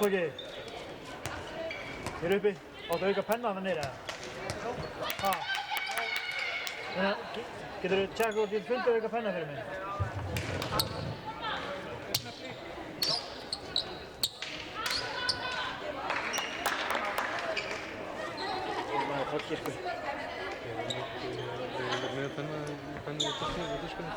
Tóki. Ég uppi. Áttu auka penna þarna niður eða? Ha? Geturðu tjekka hvort ég fundið auka penna fyrir mig? Tóki sko. Með penna í diskunum.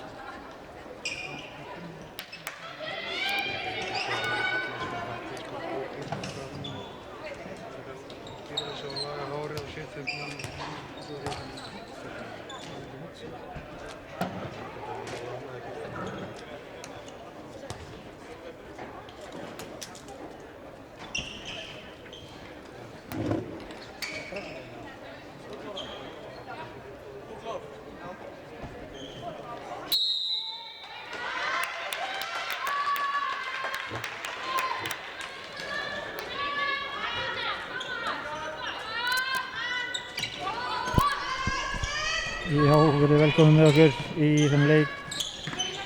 Já, verið velkomin með okkur í þeim leik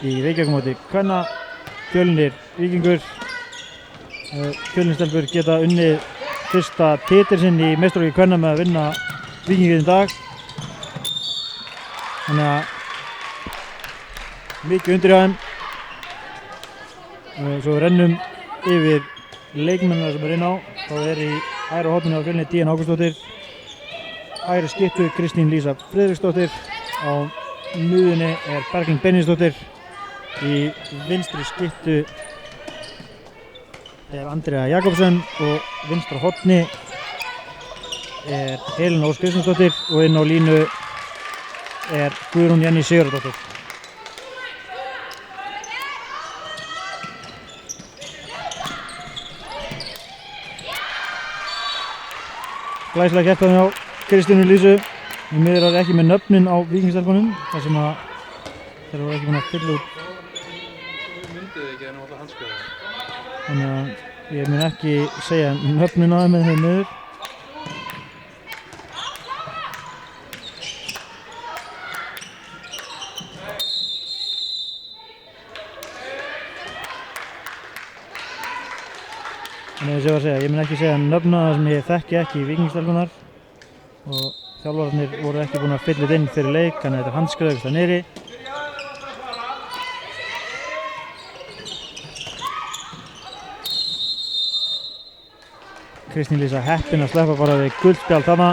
í Reykjavík móti kvenna. Fjölnir Víkingur. Fjölnir-stelpur geta unnið fyrsta titil sinn í meistaraflokki kvenna með að vinna Víkinginn í dag. Þannig að mikið undir hjá þeim. Svo við rennum yfir leikmennina sem er inn á. Þá er í hægra horninu á Fjölni Díana Ágústsdóttir. Hægri skyttu Kristín Lísa Friðriksdóttir, á miðjunni er Berglind Benediktsdóttir, í vinstri skyttu er Andrea Jakobsen og vinstra horni er Helena Ósk Kristjánsdóttir og inn á línu er Guðrún Jenný Sigurðardóttir. Glæsilega gert á hjá Kristínu Lísu. Í miður er ekki með nöfnin á Víkingstelpunum, þar sem að þeir voru ekki búin að fylla út. Myndið ekki en alltaf handskrifa. Þannig að ég mun ekki segja nöfnin á þeim með þeim miður. Þannig að ég mun ekki segja nöfna þar sem ég þekki ekki Víkingstelpunar. Og þjálfararnir voru ekki búin að fylla þetta inn fyrir leik, þannig að þetta er handskrifaðist það niðri. Kristín Lísa heppin að sleppa bara við guldspjald þarna.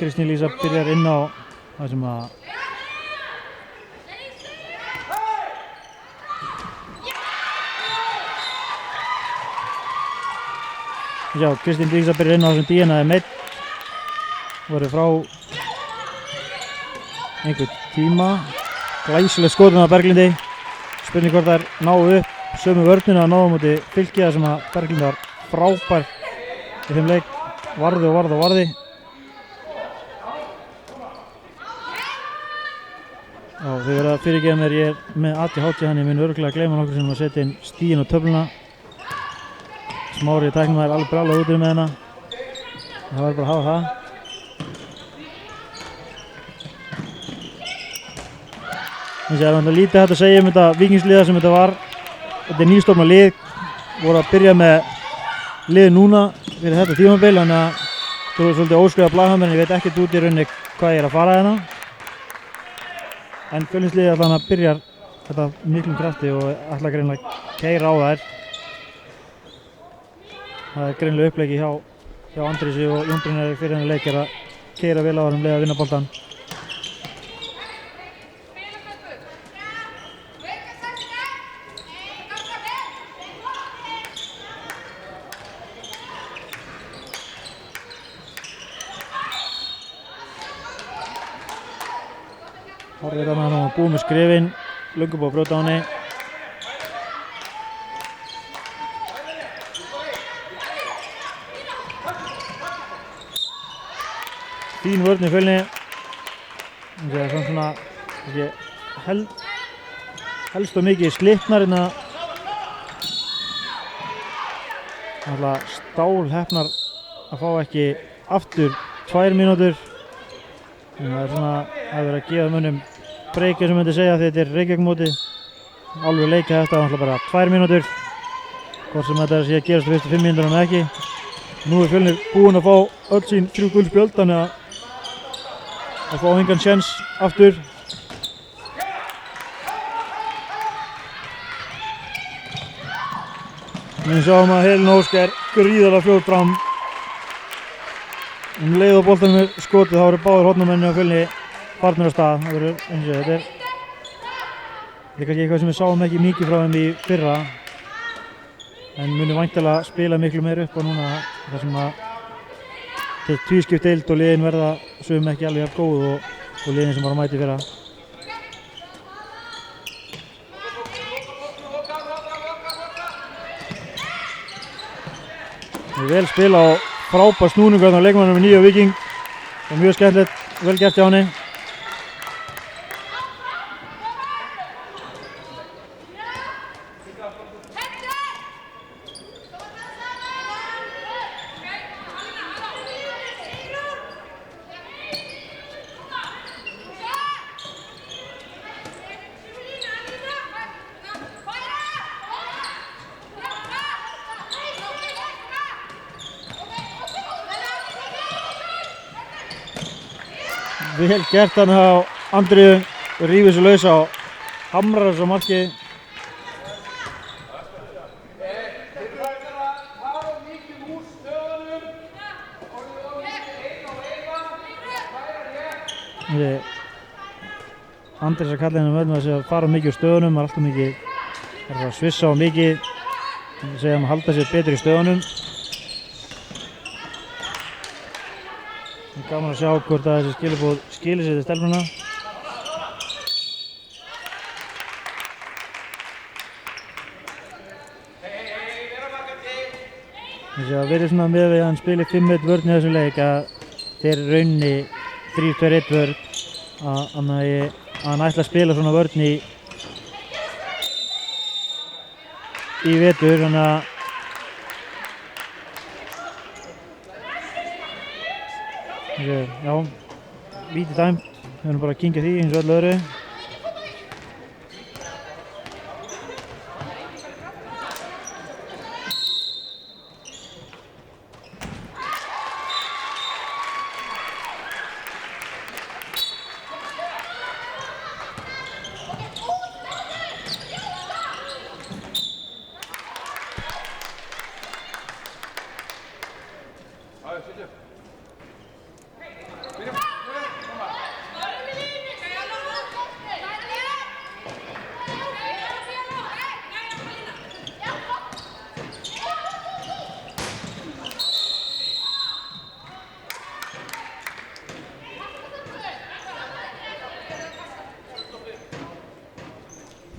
Kristín Lísa byrjar inn á það sem að Kristín Lísa byrjar inn á það sem Díana er meidd, voru frá einhvern tíma. Glæsileg skotin á Berglindi, spurning hvort þær ná upp sömu vörnina að ná á móti Fylki, þar sem að Berglind var frábær í þeim leik, varði. Já, þau verða að fyrirgefa mér, ég er með ADHD, þannig ég mun örugglega að gleyma nokkur sem að setja inn stíginn á töfluna. Smári tæknimaður er alveg brjálað út með hana. Það verður bara að hafa það. Þannig að það er náttúrulega lítið hægt að segja um þetta Víkingsliða sem þetta var. Þetta er nýstofnað lið, voru að byrja með lið núna fyrir þetta tímabil, þannig að þú er svolítið óskrifað blað hjá mér en ég veit ekkert út í rauninni hvað ég er að fara hérna. En Fjölnisliðið allan að byrjar þetta miklum krafti og ætla greinilega að keyra á þær. Það er greinilega uppleggi hjá Andrísi og Jón Brynjari fyrir henni leik er að keyra vel á þær leið að vinna boltan. Horfið þarna hann að búið með skrifin, löngu búið að brjóta á henni. Fín vörn í Fjölni. Það er svona, ég held helst og mikið slitnar hérna. Alltaf stálheppnar að fá ekki aftur 2 mínútur. En það er svona að vera að gefa mönnum break eins og myndi segja því þetta er Reykjavík mótið. Alveg leika þetta alltaf bara 2 mínútur. Hvort sem þetta sé að gerast fyrstu 5 mínútur en ekki. Nú er Fjölnir búinn að fá öll sín 3 gul spjöld þannig að fá engan séns aftur. Við sjáum að Helena Ósk er gríðarlega fljót fram. Leið og boltanum er skotið þá eru báðir hornarmenni á Fjölni farnir af stað. Það verður eins og þetta er kannski eitthvað sem við sáum ekki mikið frá þeim í fyrra. En muni væntanlega spila miklu meir upp á núna þar sem að þetta er tvískipt deild og liðin verða sum ekki alveg jafn góð og liðin sem var að mæta í fyrra. Það er vel spila og frábær snúningur á leikmannum með 9 Víking. Það er mjög skemmtilegt, vel gert hjá henni. Vel gert hann á Andriðu, rífur sig laus á hamrar þessu marki. Andris að kalla henni með að segja að fara mikið úr stöðunum, það er alltaf mikið að svissa á mikið, segja að halda sér betur í stöðunum. Gaman að sjá hvort að þessi skilaboð skilir sér til stelpuna. Það verður svona með við að hann spili 5-1 vörn í þessum leik að þeir raunni 3-2-1 vörn að hann ætla að spila svona vörn í vetur þannig að já, víti dæmt, við erum bara að kyngja því eins og öllu öðru.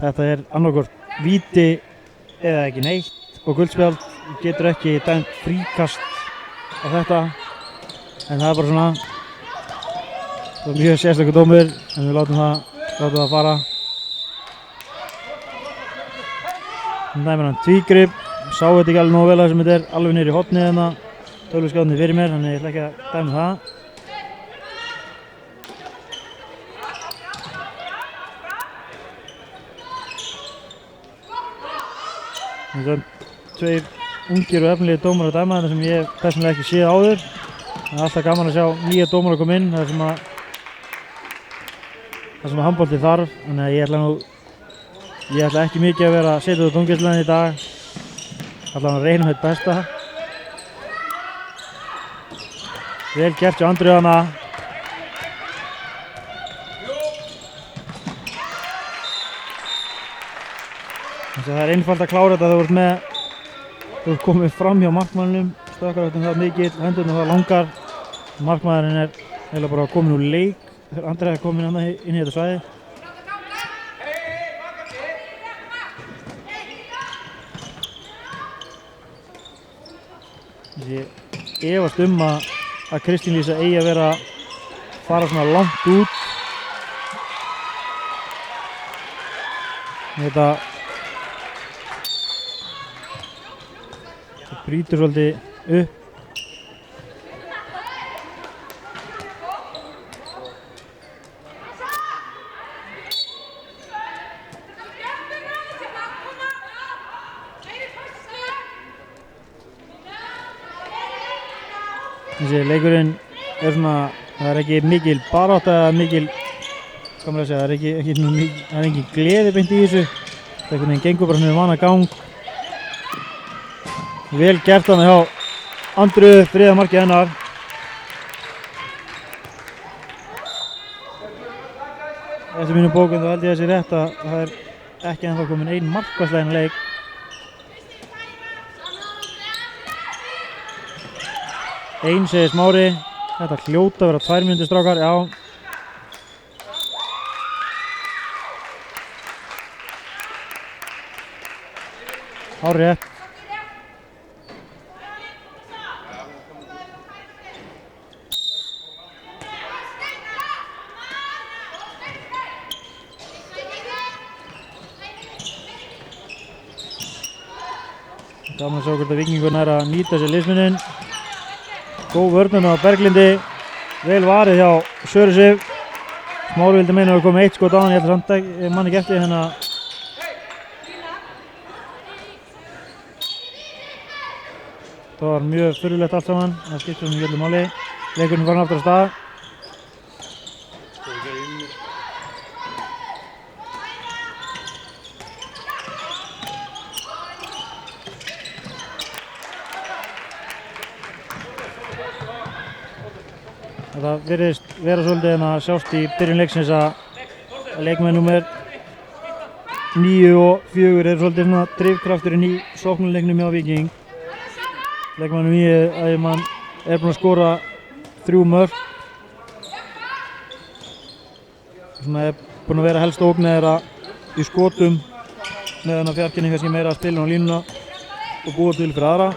Þetta er annarkvort víti eða ekki neitt og guldspjald getur ekki dæmt fríkast á þetta en það er bara svona það er mjög sérstakur dómur en við látum það fara. Þannig dæmir hann tvígrip, sá þetta ekki alveg nógu vel að sem þetta er alveg niður í hornið hérna tölvuskjárnir fyrir mér þannig ég ætla ekki að dæma það. Það er tveir ungir og efnilegir dómar að dæma þetta sem ég hef persónulega ekki séð áður. Það er alltaf gaman að sjá nýja dómar að koma inn það sem að handbolti þarf. Þannig að ég ætla ekki mikið að vera að setja út dómgæslan í dag. Allavega að reyna þetta besta. Vel gert hjá Andriðu hana. Það er einfalt að klára þetta þegar þú ert komið fram hjá markmanninum, stökkaröftum það mikill, hendurinn það langar. Markmaðurinn er eiginlega bara komin úr leik þegar Andriða er komin inn í þetta svæði. Ég efast að Kristín Lísa eigi að vera að fara svona langt út. Þetta brýtur svolítið upp. Þessi leikurinn svona, það ekki mikil barátta eða mikil, hvað maður að segja, það er ekki gleði beint í þessu. Það einhvern veginn gengur bara svona vana gang. Vel gert hana hjá Andru, þriðja markið hennar. Eftir mínum bókum þá held ég þessi rétt að það er ekki ennþá komin ein markvarsla í leik. Ein segir Smári, þetta hljóta að vera 2 mínútur strákar, já. Hárrétt. Gaman að sjá hvort að Víkingur nær að nýta sér liðsmuninn. Góð vörnun á Berglindi, vel varið hjá Söru Sif. Smári vildi meina að það komið 1 skot á hann, ég held samt ekki, ég man ekki eftir hérna. Það var mjög furðulegt allt saman, það skiptir svona ekki öllu máli. Leikurinn var aftur á stað. Það virðist vera svolítið en að sjást í byrjun leiksins að leikmenn númer 9 og 4 er svolítið svona drifkrafturinn í sóknarleiknum hjá Víking. Leikmennum 9 er búinn að skora 3 mörk. Sem er búinn að vera helst ógn í skotum meðan að Fjarkinn kannski meira að spila á línuna og búa til fyrir aðra.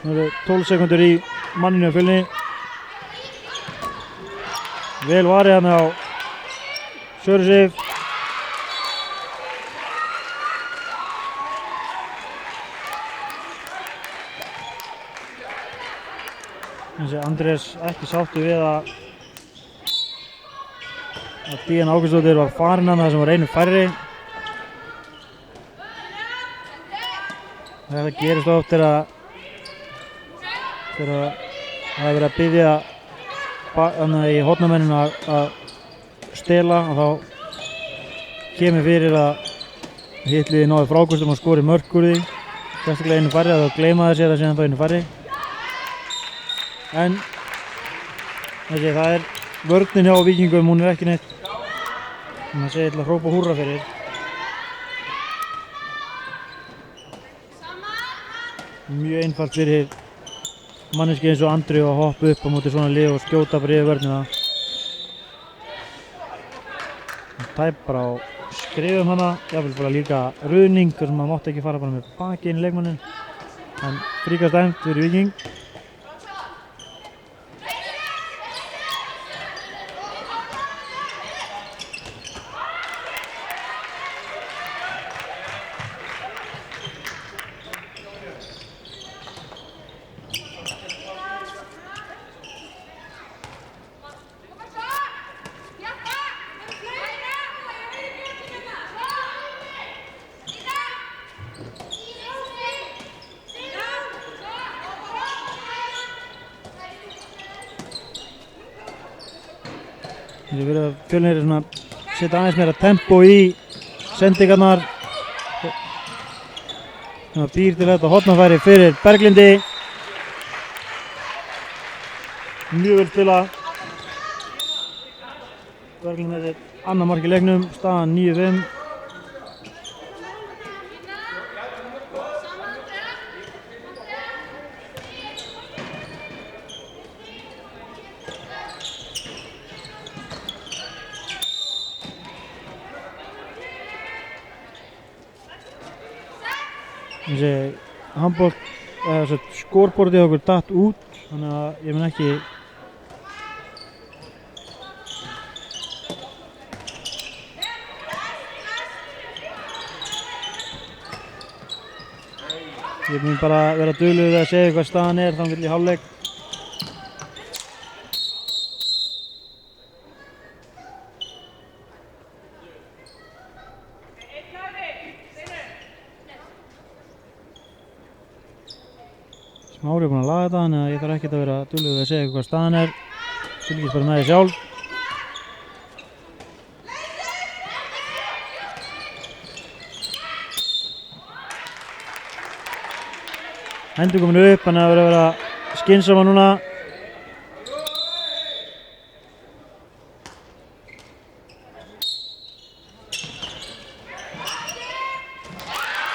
Nú eru 12 sekúndur í manninu á fjölni. Vel varið hann á Söru Sif. Þessi Andrés ekki sáttu við að Díana Ágústsdóttir var farin hann þar sem var einu færri. Þetta gerist oft þegar það er verið að biðja í hornamenninu að stela og þá kemur fyrir að hitliði náði frákostum og skori mörk úr því. Sérstaklega einu færri, þá gleyma þeir sér að síðan þá einu færri. En það er vörnin hjá Víkingum, hún er ekki neitt sem að segja til að hrópa húrra fyrir. Mjög einfalt fyrir manneski eins og Andri að hoppa upp á móti svona lið og skjóta bara yfir vörnina. Tæp bara á skrifum hana, jáfnvel bara líka ruðning þar sem maður mátti ekki fara bara með baki inn í leikmannin. En fríkast dæmt fyrir Víking. Ég verið að Fjölnir er svona að setja aðeins meira tempo í sendingarnar. Það býr til þetta hornafæri fyrir Berglindi. mjög vel spilað. Berglind með sitt annað mark í leiknum, staðan 9-5. Þessi skorborðið okkur datt út, þannig að ég mun ekki bara vera duglegur við að segja hvað staðan er þangað til í hálfleik. Smári er búinn að laga þetta, þannig að ég þarf ekkert að vera duglegur við að segja hvað staðan er. Fylgist bara með því sjálf. Hendur komin upp, þannig að vera skynsama núna.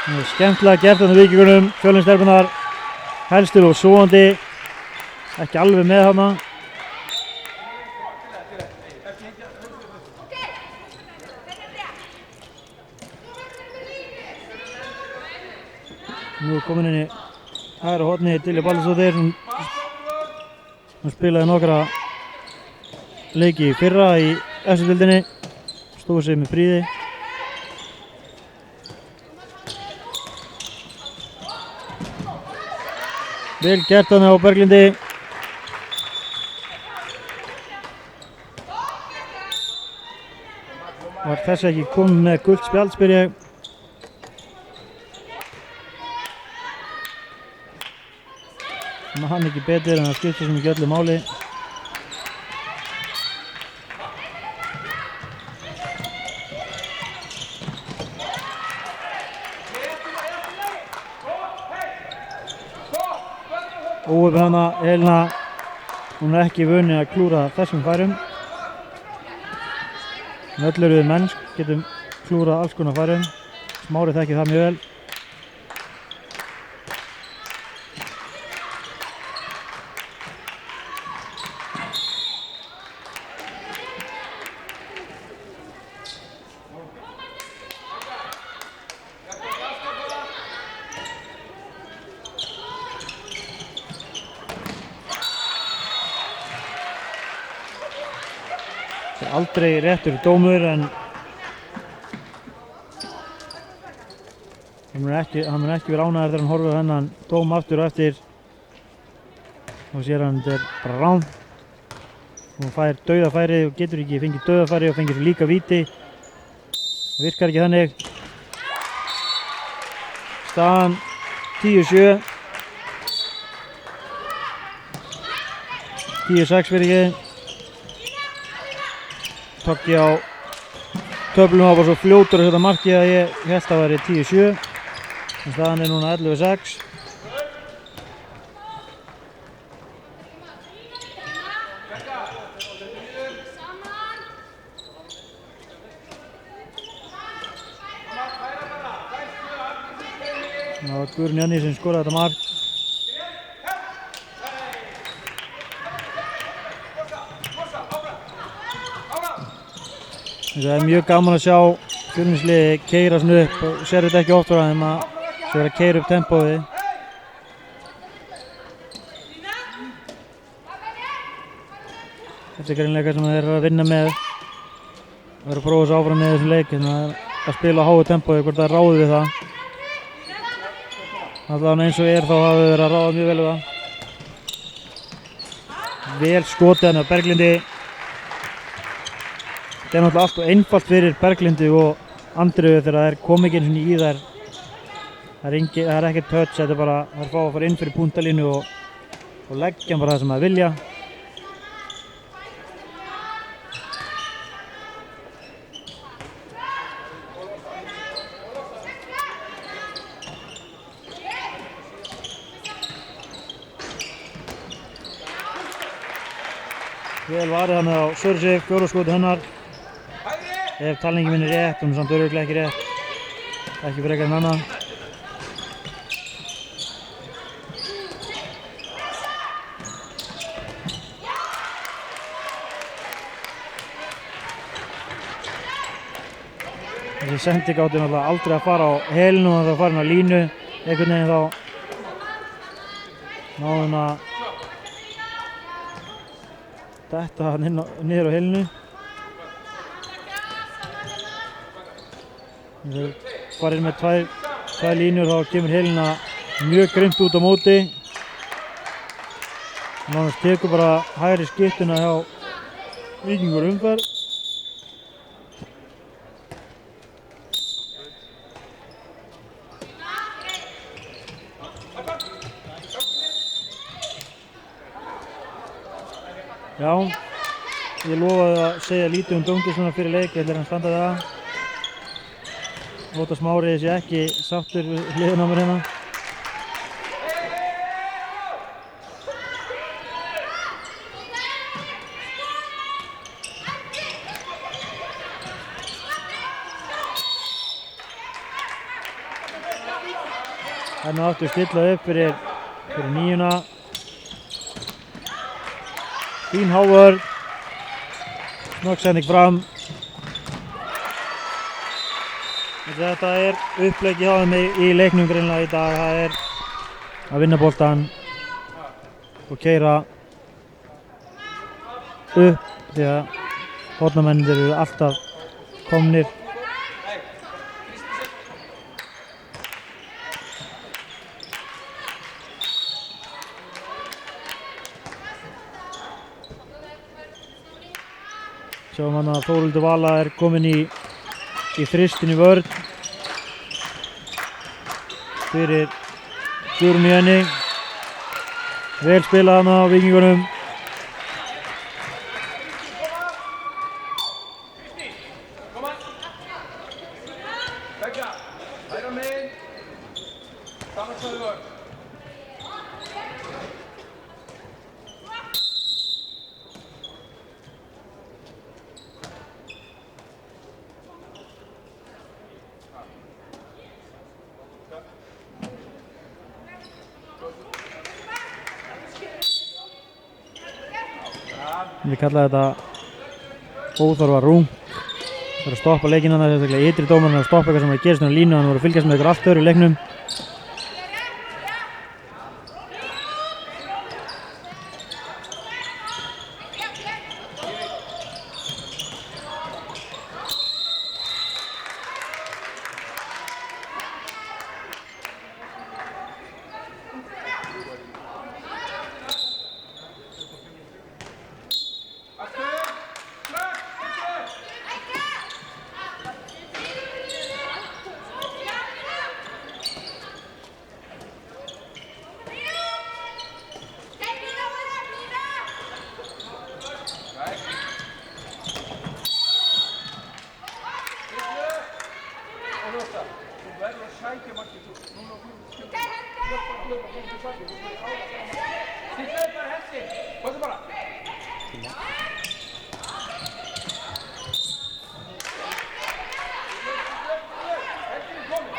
Það er skemmtilega gert þarna Víkingunum, Fjölnistelpunar. Helstil og svoandi, ekki alveg með hana. Nú er komin inn í hægra horni Dilja Baldursdóttir. Hún spilaði nokkra leiki í fyrra í efstu-deildinni, stóð sig með prýði. Vel gert þarna á Berglindi. Var þessi ekki komið með gult spjald, spyr ég. Hann ekki betur en það skiptir sem ekki öllu máli. Óöfn hana, Elina, hún er ekki vunni að klúra þessum færum. Öll eru við menn, getum klúrað alls konar færum. Smári þekkir það mjög vel. Aldrei réttur dómur en hann mun ekki vera ánægður þegar hann horfir á þennan dóm aftur og eftir og sér hann þetta er bara rán. Hún fær dauðafæri og getur ekki fengið dauðafæri og fengir líka víti. Það virkar ekki þannig. Staðan 10-7. 10-6 fyrir ekki. Tokki á töflum var bara svo fljótur að setja markið að ég held að það væri 10-7. En staðan er núna 11-6. Það var Guðrún Janni sem skoraði þetta mark. Það er mjög gaman að sjá Fjölnisliði keyra svona upp og sér þetta ekki oft frá þeim að svo vera að keyra upp tempóið. Þetta er greinlega eitthvað sem þeir eru að vinna með. Það er að prófa þessu áfram með þessum leik, að spila á háu tempóið, hvort það er ráðið við það. Allavega eins og er þá hafa við verið að ráða mjög vel við það. Vel skotið hann á Berglindi. Það er náttúrulega allt og einfalt fyrir Berglindi og Andreu þegar það er komið ekki einu sinni í þær. Það er ekkert touch, þetta er bara að fá að fara inn fyrir puntalínu og leggja bara það sem það vilja. Vel varið hann á Sörsi, fjóra skoti hennar. Ef talningi minn er rétt, hún er samt örugglega ekki rétt. Ekki frekar en annað. Þessi sending átti náttúrulega aldrei að fara á helinu og það farin á línu. Einhvern veginn þá náði hann að detta hann niður á helinu. Þegar farið með tvær línur þá kemur helina mjög grimmt út á móti. Nánast tekur bara hægri skyttuna hjá Víkingur umferð. Já, ég lofaði að segja lítið Dómgeirs svona fyrir leik, ég ætla hann að standa við það. Óttar Smári sé ekki sáttur við hliðina á mér hérna. Hérna áttu stilla upp fyrir níuna. Fín hávörð, snöggsending fram. Þetta er uppleggi hjá þeim í leiknum greinilega í dag. Það er að vinna boltann og keyra upp því að hornamennir eru alltaf komnir. Sjáum hann að Þórhildur Vala er komin í þristin í vörn fyrir Guðrúnu Jenny. Vel spilað hann á Víkingunum. Ég kallaði þetta óþarfa rung. Það er að stoppa leikinn hann, sérstaklega ytri dómarinn að stoppa eitthvað sem gerist á línu. Hann voru að fylgjast með ykkur allt öðru í leiknum.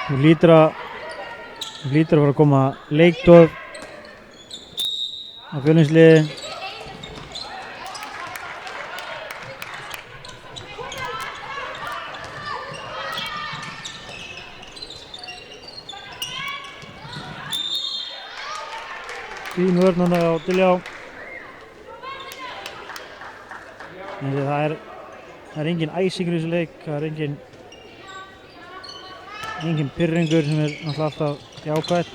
Nú hlýtur að fara að koma leikdoð á Fjölnisliði. Fín vörn þarna á Diljá. Það er engin æsingur í þessu leik, það er engin pirringur sem er náttúrulega alltaf jákvætt.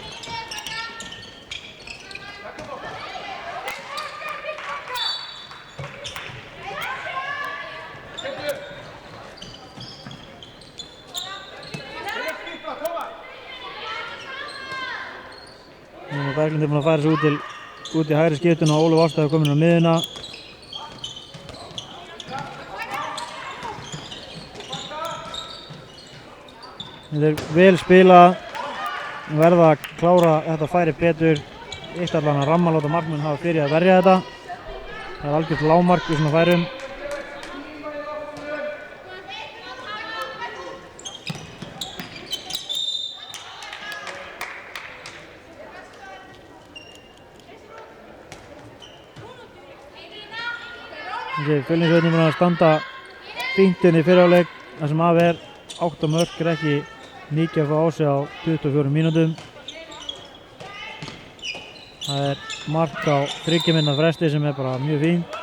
Berglind er búinn að færa sig út í hægri skiptuna og Ólöf Ásta er komin á miðuna. Þetta er vel spilað, verða að klára þetta færi betur. Eitt allan að ramma láta markmenn hafa fyrir að verja þetta. Það er algjört lágmark í svona færum. Fjölnisveitin búin að standa fínt inn í fyrri hálfleik. Það sem af er 8 mörk er ekki mikið að fá á sig á 24 mínútum. Það er mark á 3 mínútna fresti sem er bara mjög fínt.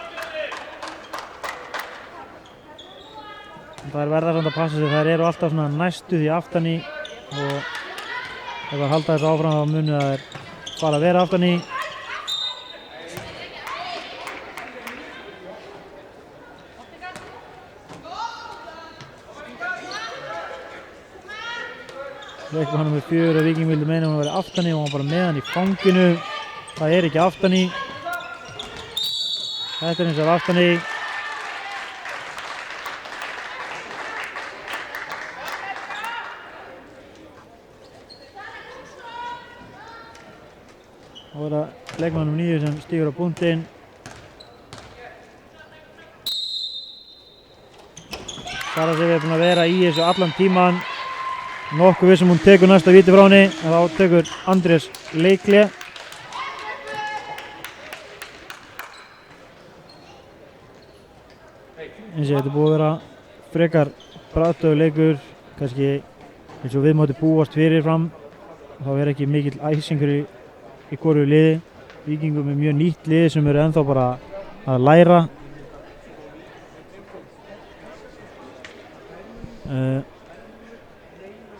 Það er verða samt að passa sig, þær eru alltaf svona næstu því aftan í og ef það halda þessu áfram þá munu það er bara að vera aftan í. Leikmann nummer 4 Víking vildi meina hún að vera aftan í og hann bara með hann í fanginu. Það er ekki aftan í. Þetta er eins og aftan í. Og það er leikmann nummer 9 sem stígur á punktinn. Sara Sif er búin að vera í þessu allan tíman. Nokkuð við sem hún tekur næsta víti frá henni, en þá tekur Andrés Leikli. Eins og þetta er búið að vera frekar bragðdaufur leikur, kannski eins og við mátti búast fyrirfram. Þá er ekki mikill æsingur í hvoru liði. Víkingum er mjög nýtt lið sem eru ennþá bara að læra.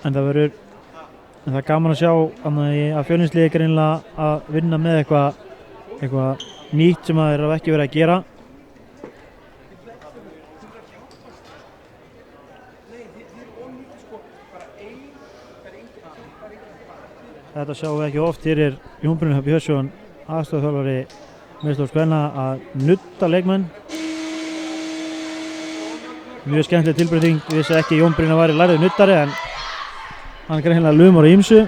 En það er gaman að sjá að Fjölnisliðið er greinilega að vinna með eitthvað nýtt sem þeir hafa ekki verið að gera. Þetta sjáum við ekki oft. Hér er Jón Brynjar Björnsson, aðstoðarþjálfari Miðstórs kvenna, að nudda leikmenn. Mjög skemmtileg tilbreyting. Við vissi ekki Jón Brynjar væri lærður nuddari en hann er greinilega lumar á ýmsu.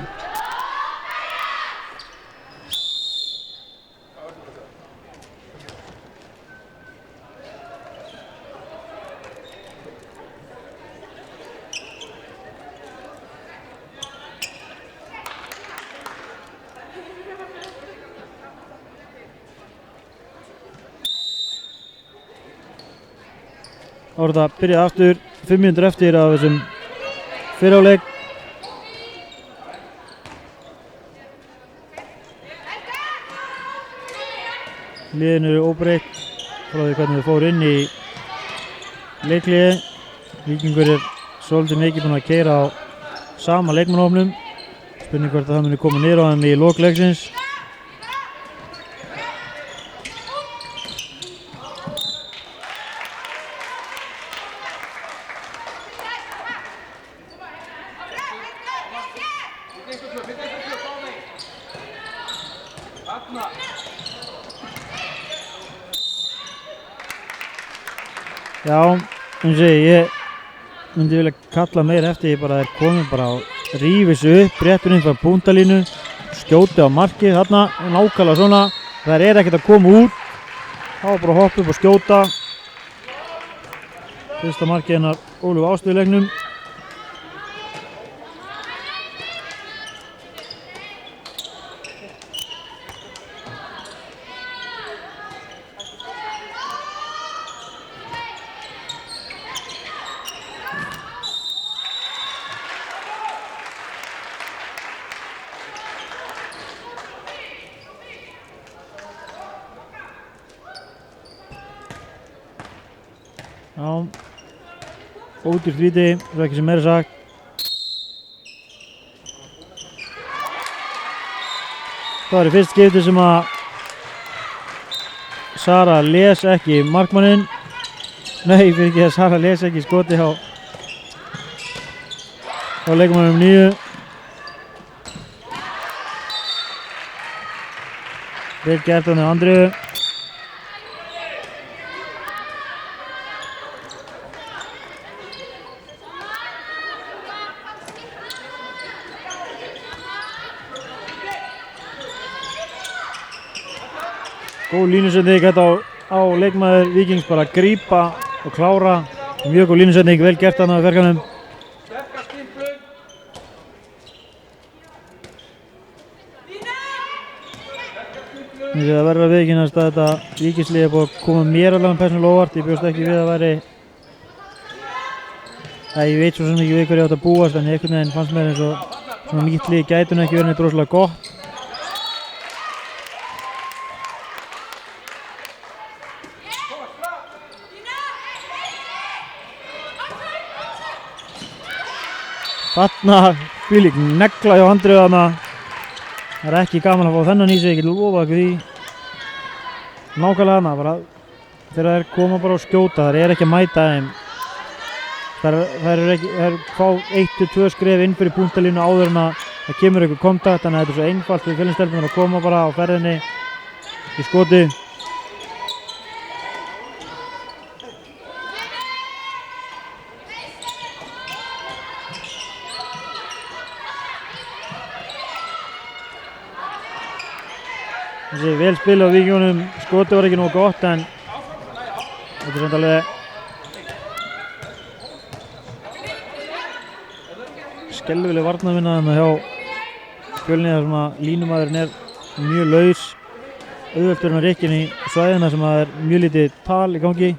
Þá er þetta byrjað aftur 5 mínútur eftir af þessum fyrri hálfleik. Liðin eru óbreytt frá því hvernig þau fóru inn í leikliði. Víkingur er svolítið mikið búinn að keyra á sama leikmannahópnum. Spurning hvort að það muni koma niður á þeim í lok leiksins. Já, eins og ég myndi vilja kalla meira eftir því bara að þeir komi bara og rífi sig upp, réttur inn frá punktalínu, skjóti á markið þarna, nákvæmlega svona. Þær er ekkert að koma út, þá bara hoppa upp og skjóta. Fyrsta markið hennar Ólöfu Ástu í leiknum. Já, ódýrt víti, svo ekki sem meira sagt. Það er í fyrst skipti sem að Sara les ekki markmanninn. Nei, fyrir ekki að Sara les ekki skoti á leikmannum 9. Vel gert á henni Andriðu. Góð línusending, þetta á á leikmaður Víkings bara að grípa og klára. Mjög góð línusetning, vel gert þarna á verkanum. Það verður að viðurkennast að þetta Víkingslið er búið að koma mér alveg persónulega óvart. Ég bjóst ekki við að væri ég veit svo sem ekki við hverju átt að búast, en einhvern veginn fannst mér eins og svona nýtt lið gæti nú ekki verið neitt rosalega gott. Þarna hvílík negla hjá Andreu þarna. Það er ekki gaman að fá þennan í sig, ég get lofa ekki því. Nákvæmlega þarna, bara þegar þær koma bara og skjóta, þær er ekki að mæta þeim. Þær fá 1-2 skref inn fyrir punktalínu áður en að það kemur eitthvað kontakt, þannig að þetta er svo einfalt fyrir Fjölnistelpunar að koma bara á ferðinni í skoti. Þessi vel spil á Víkingunum, skotið var ekki nógu gott, en þetta er samt alveg skelfileg varnarvinna þarna hjá Fjölni þar sem að línumaðurinn er mjög laus, auðveldur hann rykkin í svæðina sem að er mjög lítið tal í gangi.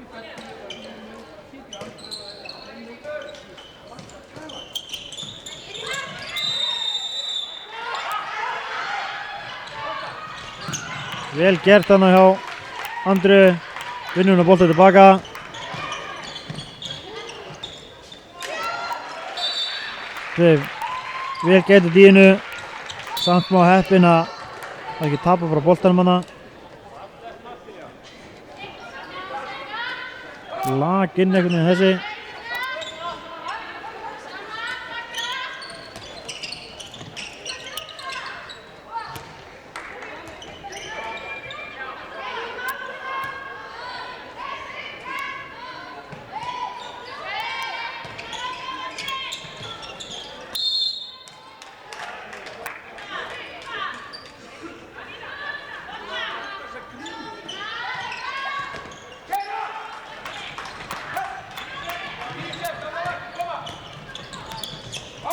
Vel gert þarna hjá Andreu, vinnur hún að bolta tilbaka. Vel gert í dínu, samt má heppin að það ekki tapa frá boltanum hana. Lag inn einhvern veginn þessi.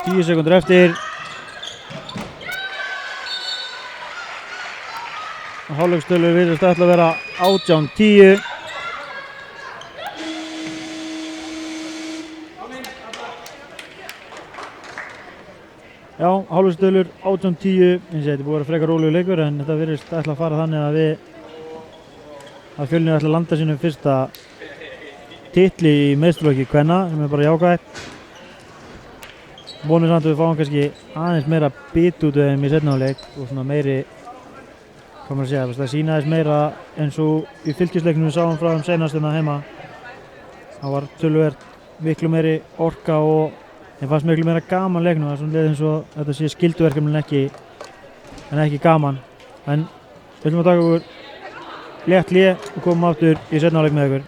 Tíu sekúndur eftir. Hálfleikstölu virðist ætla að vera 18-10. Já, hálfleikstölur 18-10. Eins og þetta er búið að vera frekar rólegur leikur, en þetta virðist ætla að fara þannig að Fjölnir ætla að landa sínum fyrsta titli í meiðslaflokki kvenna, sem er bara jákvætt. Vonum samt að við fáum kannski aðeins meira bit út af þeim í seinni hálfleik og svona meiri, hvað maður að segja, það sýna aðeins meira eins og í fylkisleiknum við sáum frá þeim seinast hérna heima. Það var töluvert miklu meiri orka og þeim fannst miklu meira gaman leiknum. Það er svona leið eins og þetta sé skylduverkefni en ekki gaman. En við ætlum að taka okkur létt hlé og komum aftur í seinni hálfleik með ykkur.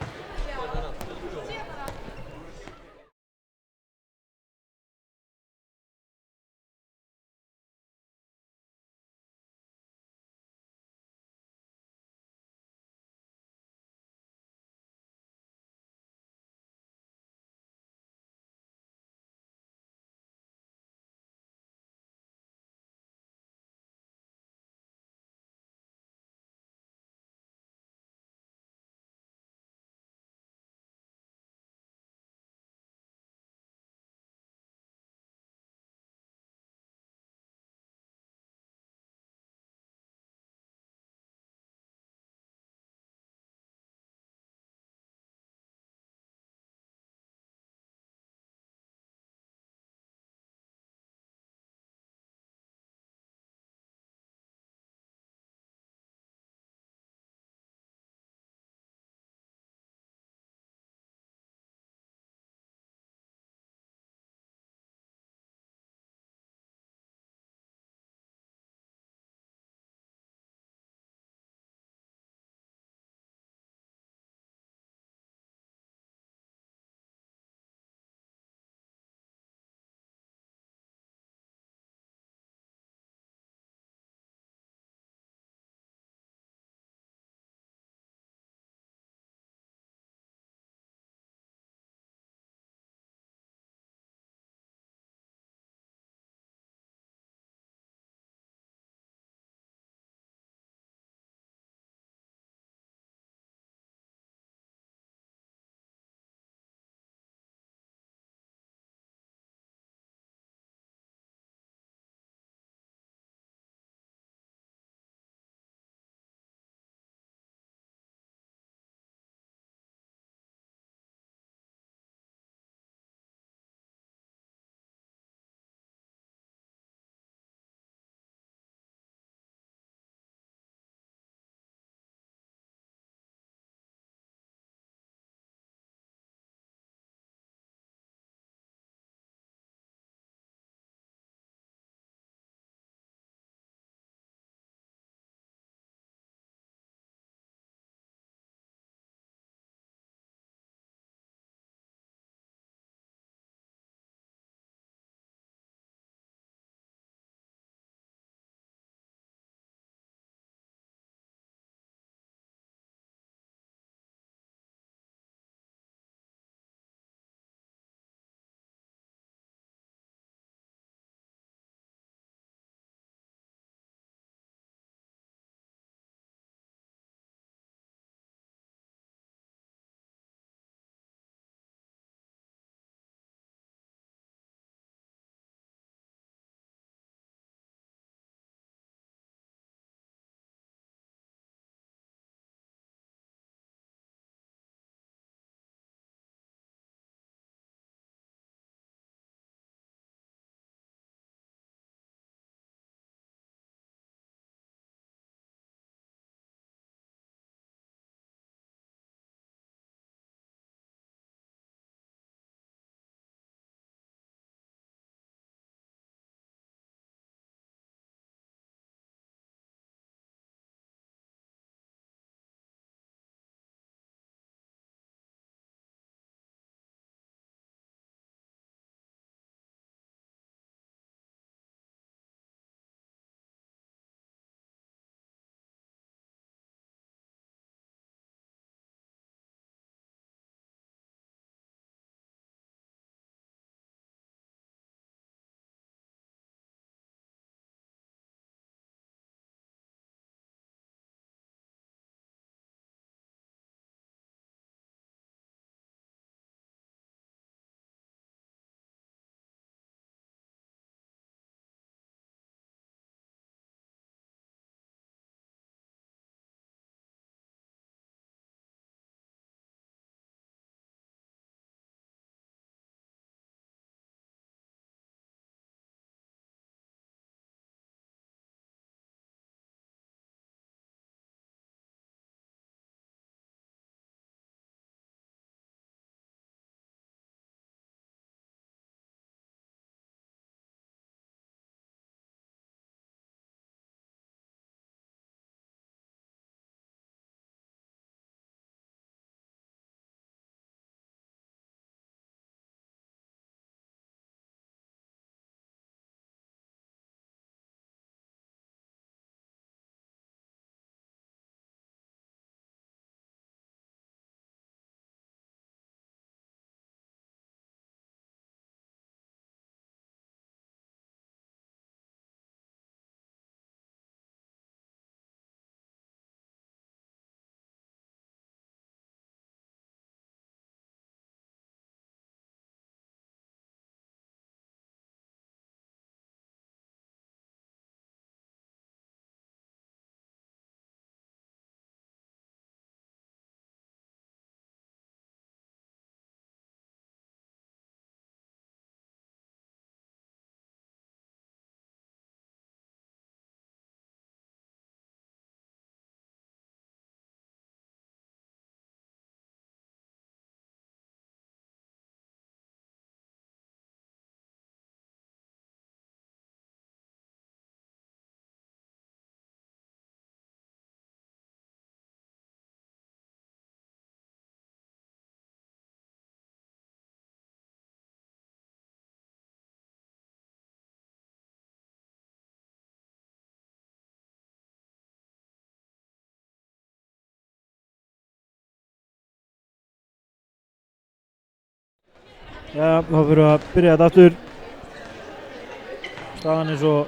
Já, þá fyrir að byrja þetta aftur. Staðan eins og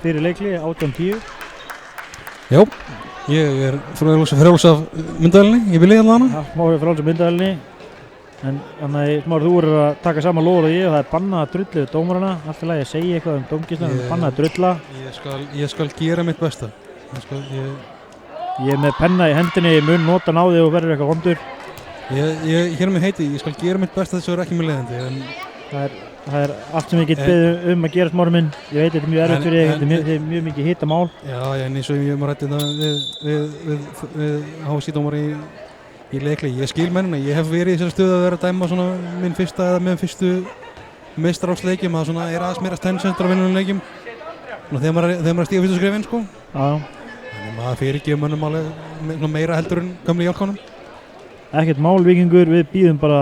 fyrir leikli, 18-10. Já, ég er frjáls af myndaðalinni, ég vil leiða hana. Já, smá fyrir frjáls af myndaðalinni. En þannig að Smári, þú eru að taka sama lóður og ég og það er bannað að drulla við dómarana. Allt í lagi að segja eitthvað dómgæsluna, það er bannað að drulla. Ég skal gera mitt besta. Ég er með penna í hendinni, ég mun nota náði og verður eitthvað vondur. Hér með heiti, ég skal gera mitt besta þess að vera ekki með leiðandi. En það er allt sem ég get beðið að gera, Smári minn. Ég veit þetta er mjög erfitt fyrir þig, þetta er mjög mikið hitamál. Já, en eins og ég rætti þetta við HC-dómar í leikli. Ég skil mennina, ég hef verið í þessari stöðu að vera að dæma svona minn fyrsta eða með fyrstu meistarálsleikjum, að svona er aðeins meira stensendur á vinnuleikjum. Þegar maður er að stíga fyrstu skrefin, sko. Já. Þannig maður fyrirgefur mönnum alveg meira heldur en gamli jálkánum. Ekkert mál, Víkingur, við býðum bara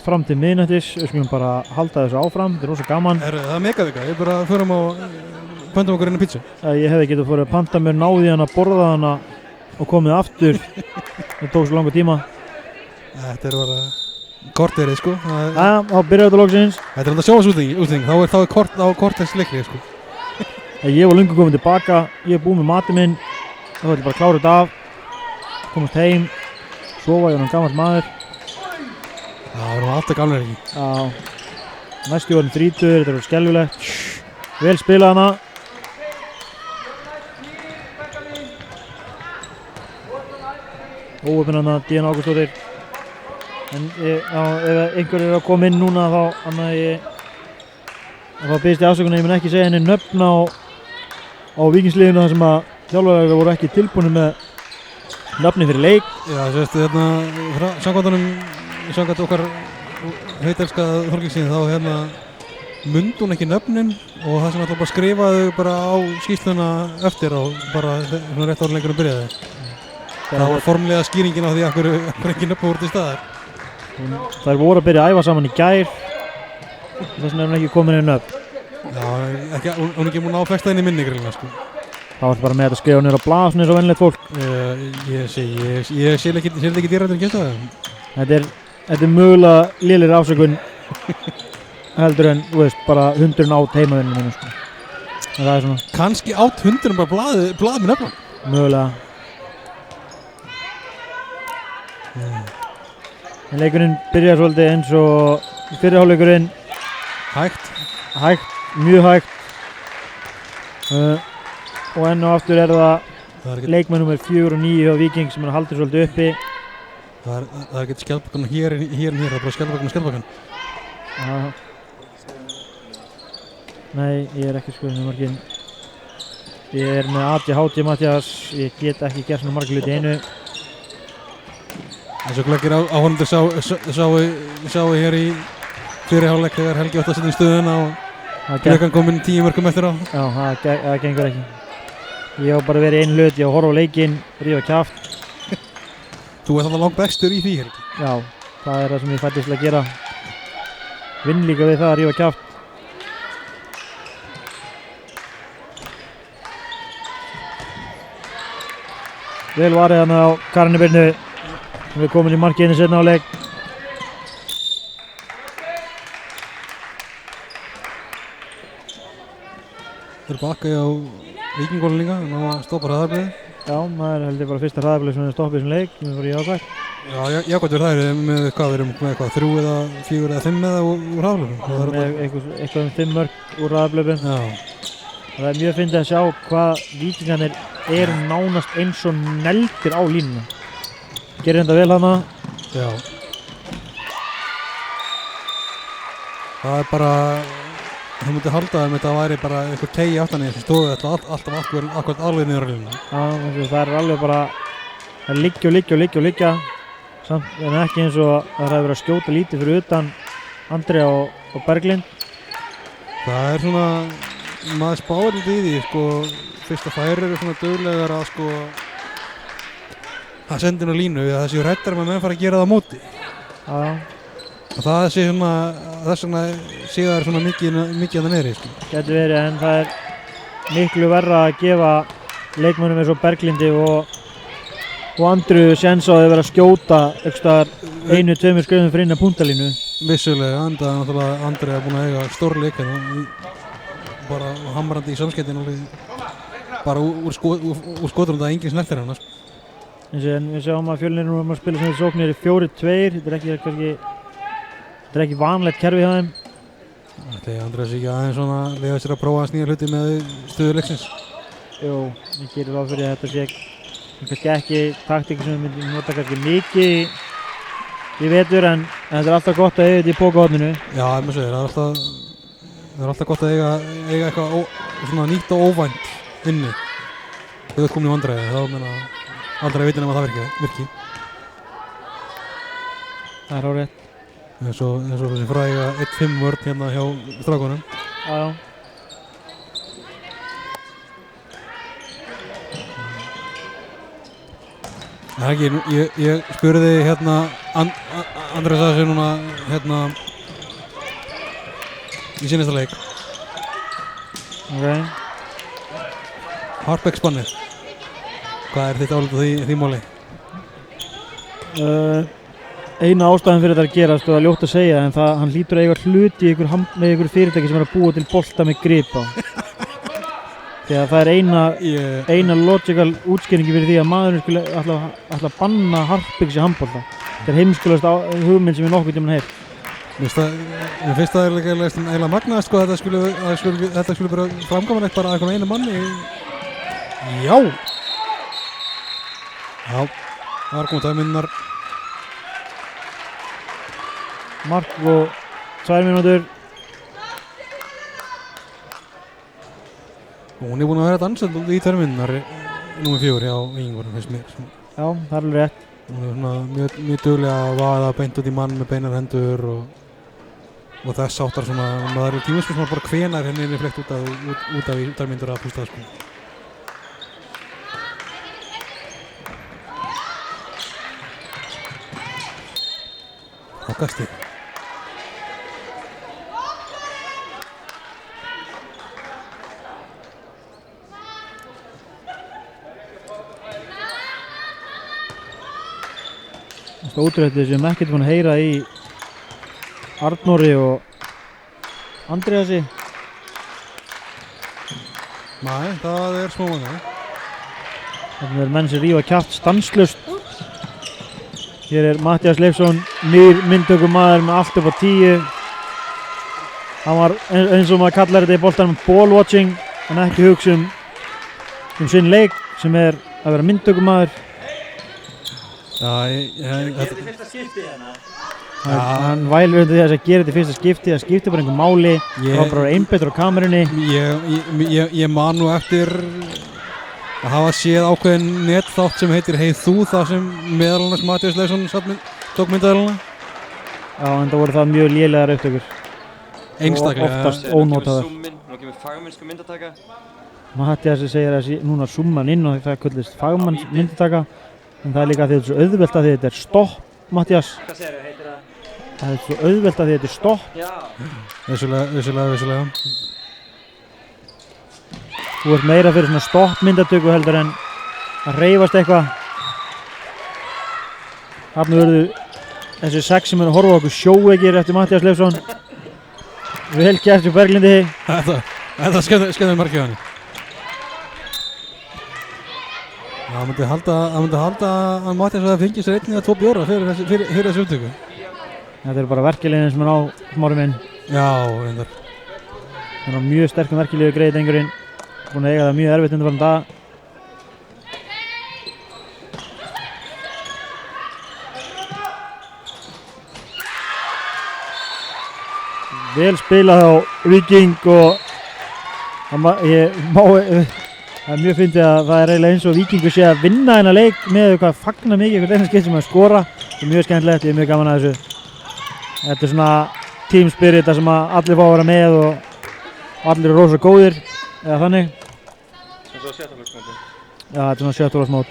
fram til miðnættis, við skulum bara halda þessu áfram, þetta er rosa gaman. Það er megavika, ég bara förum og pöntum okkur inn á pizza. Ég hefði getað fór að panta mér, náði hana, borða hana og komið aftur. Það tók svo langa tíma. Þetta er bara korterið, sko. Þá byrjaði þetta loksins. Þetta er þetta sjónvarsútning, þá er korters leikli, sko. Ég var löngu komin tilbaka, ég er búinn með matinn minn, þá ætla ég bara að klára þetta af, komast heim, sofa, ég var gamall maður. Já, það var alltaf gamlega ekki. Já, næstu orðin 30, þetta var skelfilegt. Vel spilað hana. Óöfn hana, Díana Ágústóttir. En ef einhver er að koma inn núna þá biðst ég afsökunar, ég mun ekki segja henni nöfn á Víkingsliðinu þar sem að þjálfarar voru ekki tilbúinir með nöfni fyrir leik. Já, sérstu samkvæmt okkar heitelskaða Þorgilsín þá mundi hún ekki nöfnin og það sem alltaf bara skrifaðu bara á skýrsluna eftir og bara svona rétt áður leikurinn byrjaði. Það var formlega skýringin á því að ekki nöfn voru til staðar. Þær voru að byrja að æfa saman í gær, þess vegna er hún ekki komin inn nöfn. Já, hún er ekki múin að áfesta henni minni grillina, sko. Það var bara með þetta að skrifa nýra á blað svona eins og venjulegt fólk. Ég sé ekki dýrættur en geta það. Þetta er mögulega lélegri afsökun heldur en, þú veist, bara hundurinn át heimavinninu mínu, sko. En það er svona. Kannski át hundurinn bara blað með nöfnum. Mögulega. En leikurinn byrjaði svolítið eins og fyrri hálfleikurinn. Hægt, mjög hægt. Og enn og aftur er það leikmenn númer 4 og 9 hjá Víking sem er haldið svolítið uppi. Það er ekki skjaldbakan hér, það er bara skjaldbakan. Nei, ég er ekki skoðin í margin. Ég er með ADHD, Mattias, ég get ekki gert svona marga hluti í einu. Eins og gleggir áhorfendur sáu hér í fyrri hálfleik þegar Helgi átti að setja í stöðuna og Klukkan kominn 10 mörgum eftir á. Já, það gengur ekki. Ég á bara verið í einu hlut, ég á að horfa á leikinn, rífa kjaft. Þú ert alltaf langt bestur í því, Helgi. Já, það er það sem ég fættist til að gera. Vinn líka við það að rífa kjaft. Vel varið hann á Karinni Birnu. Við erum komin í markinu seinna á leik. Þeir bakkaði á Víkingólinn líka, ná að stoppa hraðarblöði. Já, maður heldur bara fyrsta hraðarblöði sem við stoppið þessum leik, sem við fórum í jákvæmt. Já, jákvæmt það er með hvað, við erum með hvað, 3 eða 4 eða 5 eða úr hraðarblöðum. Með eitthvað 5 mörk úr hraðarblöðum. Já. Það er mjög fyndið að sjá hvað Víkingarnir eru nánast eins og neldir á línuna. Gerir þetta vel hana. Já. Það er bara, þú myndi halda að þetta væri bara einhver tegi aftan í þessu stóðu alltaf akkurat alveg niður á línuna. Já, það er alveg bara, það liggja. Samt en ekki eins og það er verið að skjóta lítið fyrir utan Andrea og Berglind. Það er svona, maður spáir lítið í því, sko, fyrst að þær eru svona duglegar að sko að senda inn á línu, það séu hræddar með menn fara að gera það á móti. Já. Og það sé svona, þess vegna séu þær svona mikið að það neyri, sko. Getur verið, en það er miklu verra að gefa leikmönnum eins og Berglindi og Andru séns á að þeir vera að skjóta einhvers staðar 1-2 skrefum fyrir inn á punktalínu. vissulega, enda náttúrulega Andri er búin að eiga stórleik hérna, bara hamrandi í samskeytin bara úr skotum það engin snertir hann sko. En við sjáum að Fjölnir nú að spila sem sóknir 4-2, þetta er ekki vanlegt kerfi hjá þeim. Þegar Andri sé ekki aðeins svona lega sér að prófa að snýja hluti með stöðu leiksins. Jú, ég gerir ráð fyrir að þetta sé kannski ekki taktík sem við myndum nota kannski mikið í vetur en þetta er alltaf gott að eiga þetta í pókahotninu. Já, ég segir, það er alltaf gott að eiga eitthvað svona nýtt og óvænt inni. Þegar þú ert komin í vandræði, þá meina aldrei veitir nema það virki. Það er hárrétt. eins og þessi fræga 1-5 vörn hérna hjá strákunum. Já. Það er ekki, ég spurði hérna Andrés að þessu núna hérna í sínasta leik. Ok. Harbeck spannir. Hvað er þitt álit á því máli? Eina ástæðan fyrir þetta að gerast og það er ljótt að segja en það hann hlýtur að eiga hluti í ykkur fyrirtæki sem er að búa til bolta með grip á. Þegar það er eina logical útskýringi fyrir því að maðurinn skulle ætla að banna Harpix í handbolta. Þetta er heimskulegasta hugmynd sem ég nokkuð tímann heyrt. Mér finnst það eiginlega magnaðist sko að þetta skulle vera framkvæmanlegt bara að einhvern einu manni. Já! Já, það var komið tæminnar. Mark og 2 mínútur. Hún er búin að vera dansað í tæminnar númer 4 hjá Víkingunum, finnst mér. Já, það er alveg rétt. Hún er svona mjög duglega að vaða beint út í mann með beinar hendur og þess áttar svona, það eru tímaspil sem bara hvenar henni er flekt út af í tæmindur að pústa sko. Á kasti. Það er ótrúlega sem ekkert búin að heyra í Arnóri og Andreasi. Nei, það er smóðan. Þannig er menn sem rífa kjaft stanslaust. Hér er Matthías Leifsson, nýr myndtökumaður með allt upp á 10. Hann var eins og maður kallar þetta í boltanum ball watching, en ekki hugsa um sinn leik sem er að vera myndtökumaður. Gerði fyrsta skipti hérna. Hann vælur undir þess að gera þetta í fyrsta skipti, það skiptir bara einhver máli, það var bara einbeittur á kamerunni. Ég man nú eftir að hafa séð ákveðin netþátt sem heitir Hey þú, það sem meðal annars Matthías Leifsson tók myndaðalina. Já, en það voru það mjög lélegar upptökur. Einstaklega. Og oftast ónotaðar. Nú kemur fagmennsku myndataka. Matthías segir að núna zooma hann inn og það kallist fagmanns myndataka. En það er líka að þetta er svo auðvelt að þetta er stopp, Matthías. Hvað segir þau, heitir það? Það er svo auðvelt að þetta er stopp. Já. Vissulega. Þú ert meira fyrir svona stoppmyndatöku heldur en að hreyfast eitthvað. Þarna verður þessi 6 sem er að horfa á okkur sjóveikir eftir Matthías Leifsson. Vel gert hjá Berglindi. Þetta skemmir margir hann. Það myndi halda að Matthías að fengi sér 1 eða 2 bjóra fyrir þessu upptöku. Þetta er bara verkefliðin sem er á Smári minn. Já, reyndar. Það er mjög sterkum verkefliðu greið drengurinn. Búinn að eiga það mjög erfitt undanfarna daga. Vel spilað á Víking og það er mjög fyndið að það er eiginlega eins og Víkingur sé að vinna þennan leik með hvað fagna mikið eitthvað einu skipt sem að skora. Það er mjög skemmtilegt, ég er mjög gaman að þessu. Þetta er svona team spirit sem að allir fá að vera með og allir eru rosa góðir eða þannig. Sem svo sjötaflöksmóti. Já, þetta er svona sjötaflöksmót.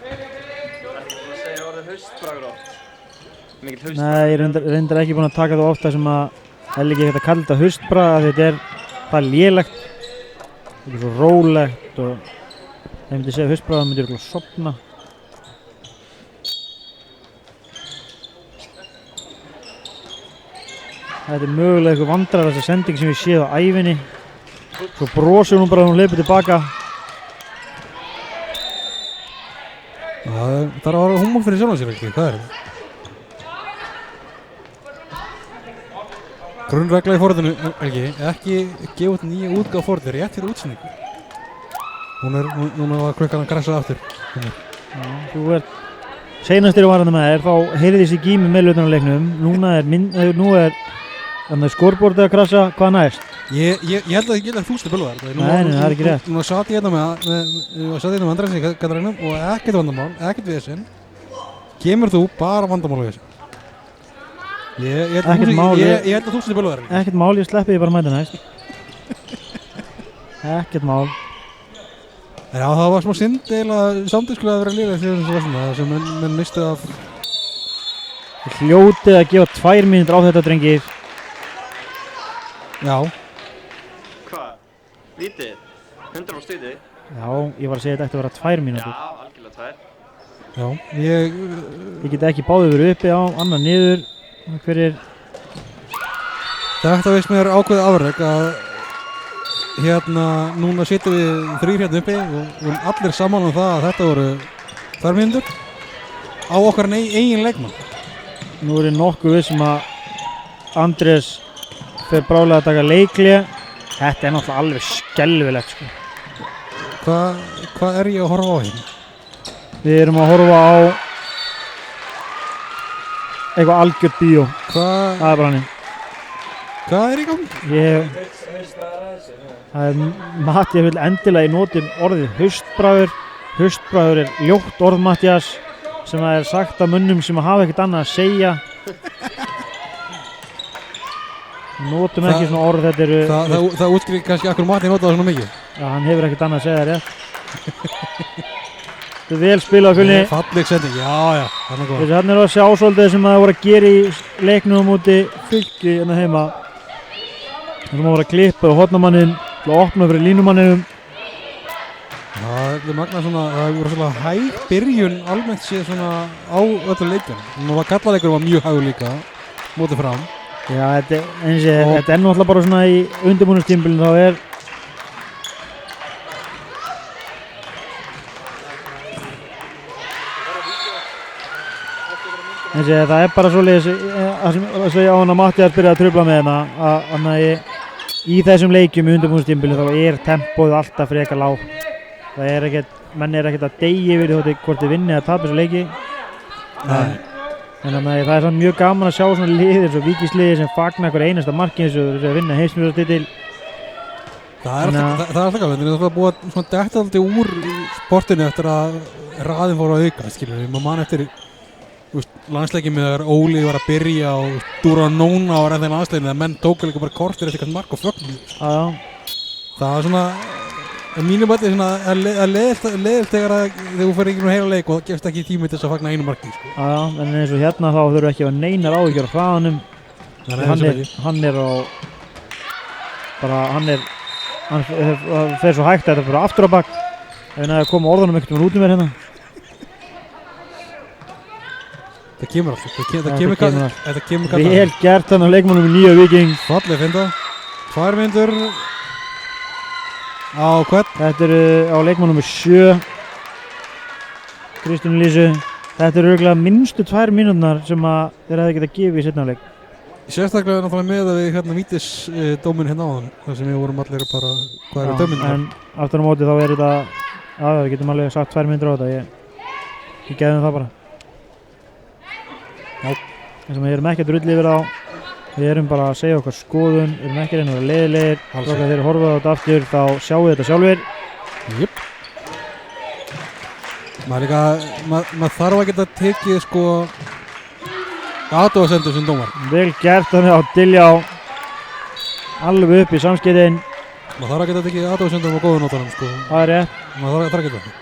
Ertu búin að segja orðið haustbragur oft? Mikil haustbragur? Nei, ég reyndar ekki búin að taka það ofta sem að það er ekki hægt að kalla þetta haustbragð af því þetta er það lélegt. Þetta er svo rólegt og ef ég myndi segja haustbragð þá myndi ég örugglega sofna. Þetta er mögulega eitthvað vandræðasta sending sem ég séð á ævinni. Svo brosir hún bara að hún hleypur tilbaka. Það er að vera húmor fyrir sjálfan sér ekki, hvað er það? Grunnregla í forritinu, ekki gefa út nýja útgáf forriti rétt fyrir útsendingu. Núna var klukkan að gressa aftur. Þú ert seinastir var hann með þér, þá heyrði þessi gími meðlutan á leiknum. Nú er skorborðið að krassa, hvað næst? Ég held að það geta þústu bölvar. Nei, það er ekki rétt. Nú satt ég hérna með Andrés í Katarínum og ekkert vandamál, ekkert vesen. Kemur þú bara vandamál á þessu? Ég held að þústu bölvar. Ekkert mál, ég sleppi því bara að mæta næst. Ekkert mál. Já, það var smá synd eiginlega samtískulega að vera að lifa þegar þessu var sem menn mistu af. Hljótið að gefa 2 mínútur á þetta, drengir. Já. Hvað? Lítið? 100% lítið? Já, ég var að segja þetta ætti að vera 2 mínútur. Já, algjörlega 2. Já, Ég get ekki báðið verið uppi á, annar niður. Hver er? Þetta veist mér ákveðið afrek að núna sittum við 3 hérna uppi og allir saman það að þetta voru 2 mínútur á okkar eigin leikmann. Nú er ég nokkuð vissum að Andrés fer brálega að taka leikli. Þetta er náttúrulega alveg skelfilegt sko. Hvað er ég að horfa á hérna? Við erum að horfa á eitthvað algjört bíó. Það er bara hann. Hvað er í gangi? Það er Matthías vil endilega í notum orðið haustbragur. Haustbragur er ljótt orð Matthías sem það er sagt af mönnum sem hafa ekkert annað að segja. Notum ekki svona orð, þetta eru... Það útskýrir kannski akkur Matti nota það svona mikið. Já, hann hefur ekkert annað að segja það rétt. Þetta er vel spilað á Fjölni. Falleg sending, já, hann er góð. Hann er að sjá svolítið sem það voru að gera í leiknum á móti Fylki hérna heima. Það voru að klippa og hornamannin til að opna fyrir línumanninum. Það er magna svona, það voru svona hæg byrjun almennt séð svona á öllu leikjum. Nú var gallaleikur var mjög hægur líka, mótið fram. Já, þetta er náttúrulega bara svona í undirbúningstímabilinu þá er það er bara svoleiðis að segja á hann að Matthías byrjaði að trufla með hana í þessum leikjum í undirbúningstímabilinu þá er tempóð alltaf frekar lágt. Það er ekkert, menn er ekkert að deyja yfir hvort þið vinni að tapa þessu leiki. En það er samt mjög gaman að sjá svona liðir eins og Víkisliði sem fagnar hver einasta marki eins og að vinna heimsmeistaratitil. Það er alltaf gaman, það er alltaf búið að svona detta alltaf úr sportinu eftir að raðin fór að auka, skilur við. Maður mann eftir landsleikjum með þegar Óli var að byrja og Dúra Nóna var ennþá í landsleikinu þegar menn tóku líka bara kortir eftir eitthvað mark og fögnu. Það var svona mínu bæti að leiðilt þegar þú fyrir einhvern heila leik og það gefst ekki tími til þess að fagna einu marki sko. En eins og hérna þá þurfu ekki að neinar áhyggjur á hraðanum. Hann fer svo hægt að þetta fyrir aftur á bak. Ef hann hefði komið orðunum einhvern veginn út mér hérna. Það kemur alltaf, þetta kemur kalla. Vel gert hann á leikmannum í nýja Víking. Falleg finta, 2 mínútur á hvern? Þetta eru á leikmannum 7. Kristjánu Lísu. Þetta eru örugglega minnstu 2 mínúturnar sem að þeir hefði getað gefið í seinna leik. Sérstaklega náttúrulega með að við vítisdóminn hérna á hann, þar sem við vorum allir bara, hvað eru dömminnar? En aftur á móti þá er þetta, við getum alveg sagt 2 mínútur á þetta, ég geðum það bara. Já. Þess að við erum ekki að drulli yfir á, við erum bara að segja okkar skoðun, við erum ekki að reyna að vera leiðilegir, og þegar þeir horfa á þetta aftur þá sjáu þetta sjálfur. Jöp. Maður þarf að geta tekið sko athugasemdir sem dómar. Vel gert þannig á Diljá, alveg upp í samskeytin. Maður þarf að geta tekið athugasemdir á góðu nótunum sko. Það er rétt. Maður þarf að geta það.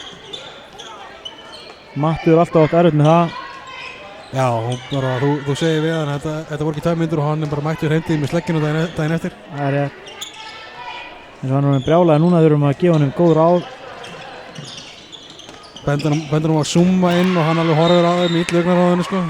Matti er alltaf átt erfitt með það. Já, þú segir við hann að þetta voru ekki 2 mínútur og hann er bara mættur heimtið með slegginu daginn eftir. Það er rétt. Eins og hann var með brjálaði núna þurfum að gefa hann góð ráð. Bendur hann að zooma inn og hann alveg horfir á þeim í illugnaráðinu sko.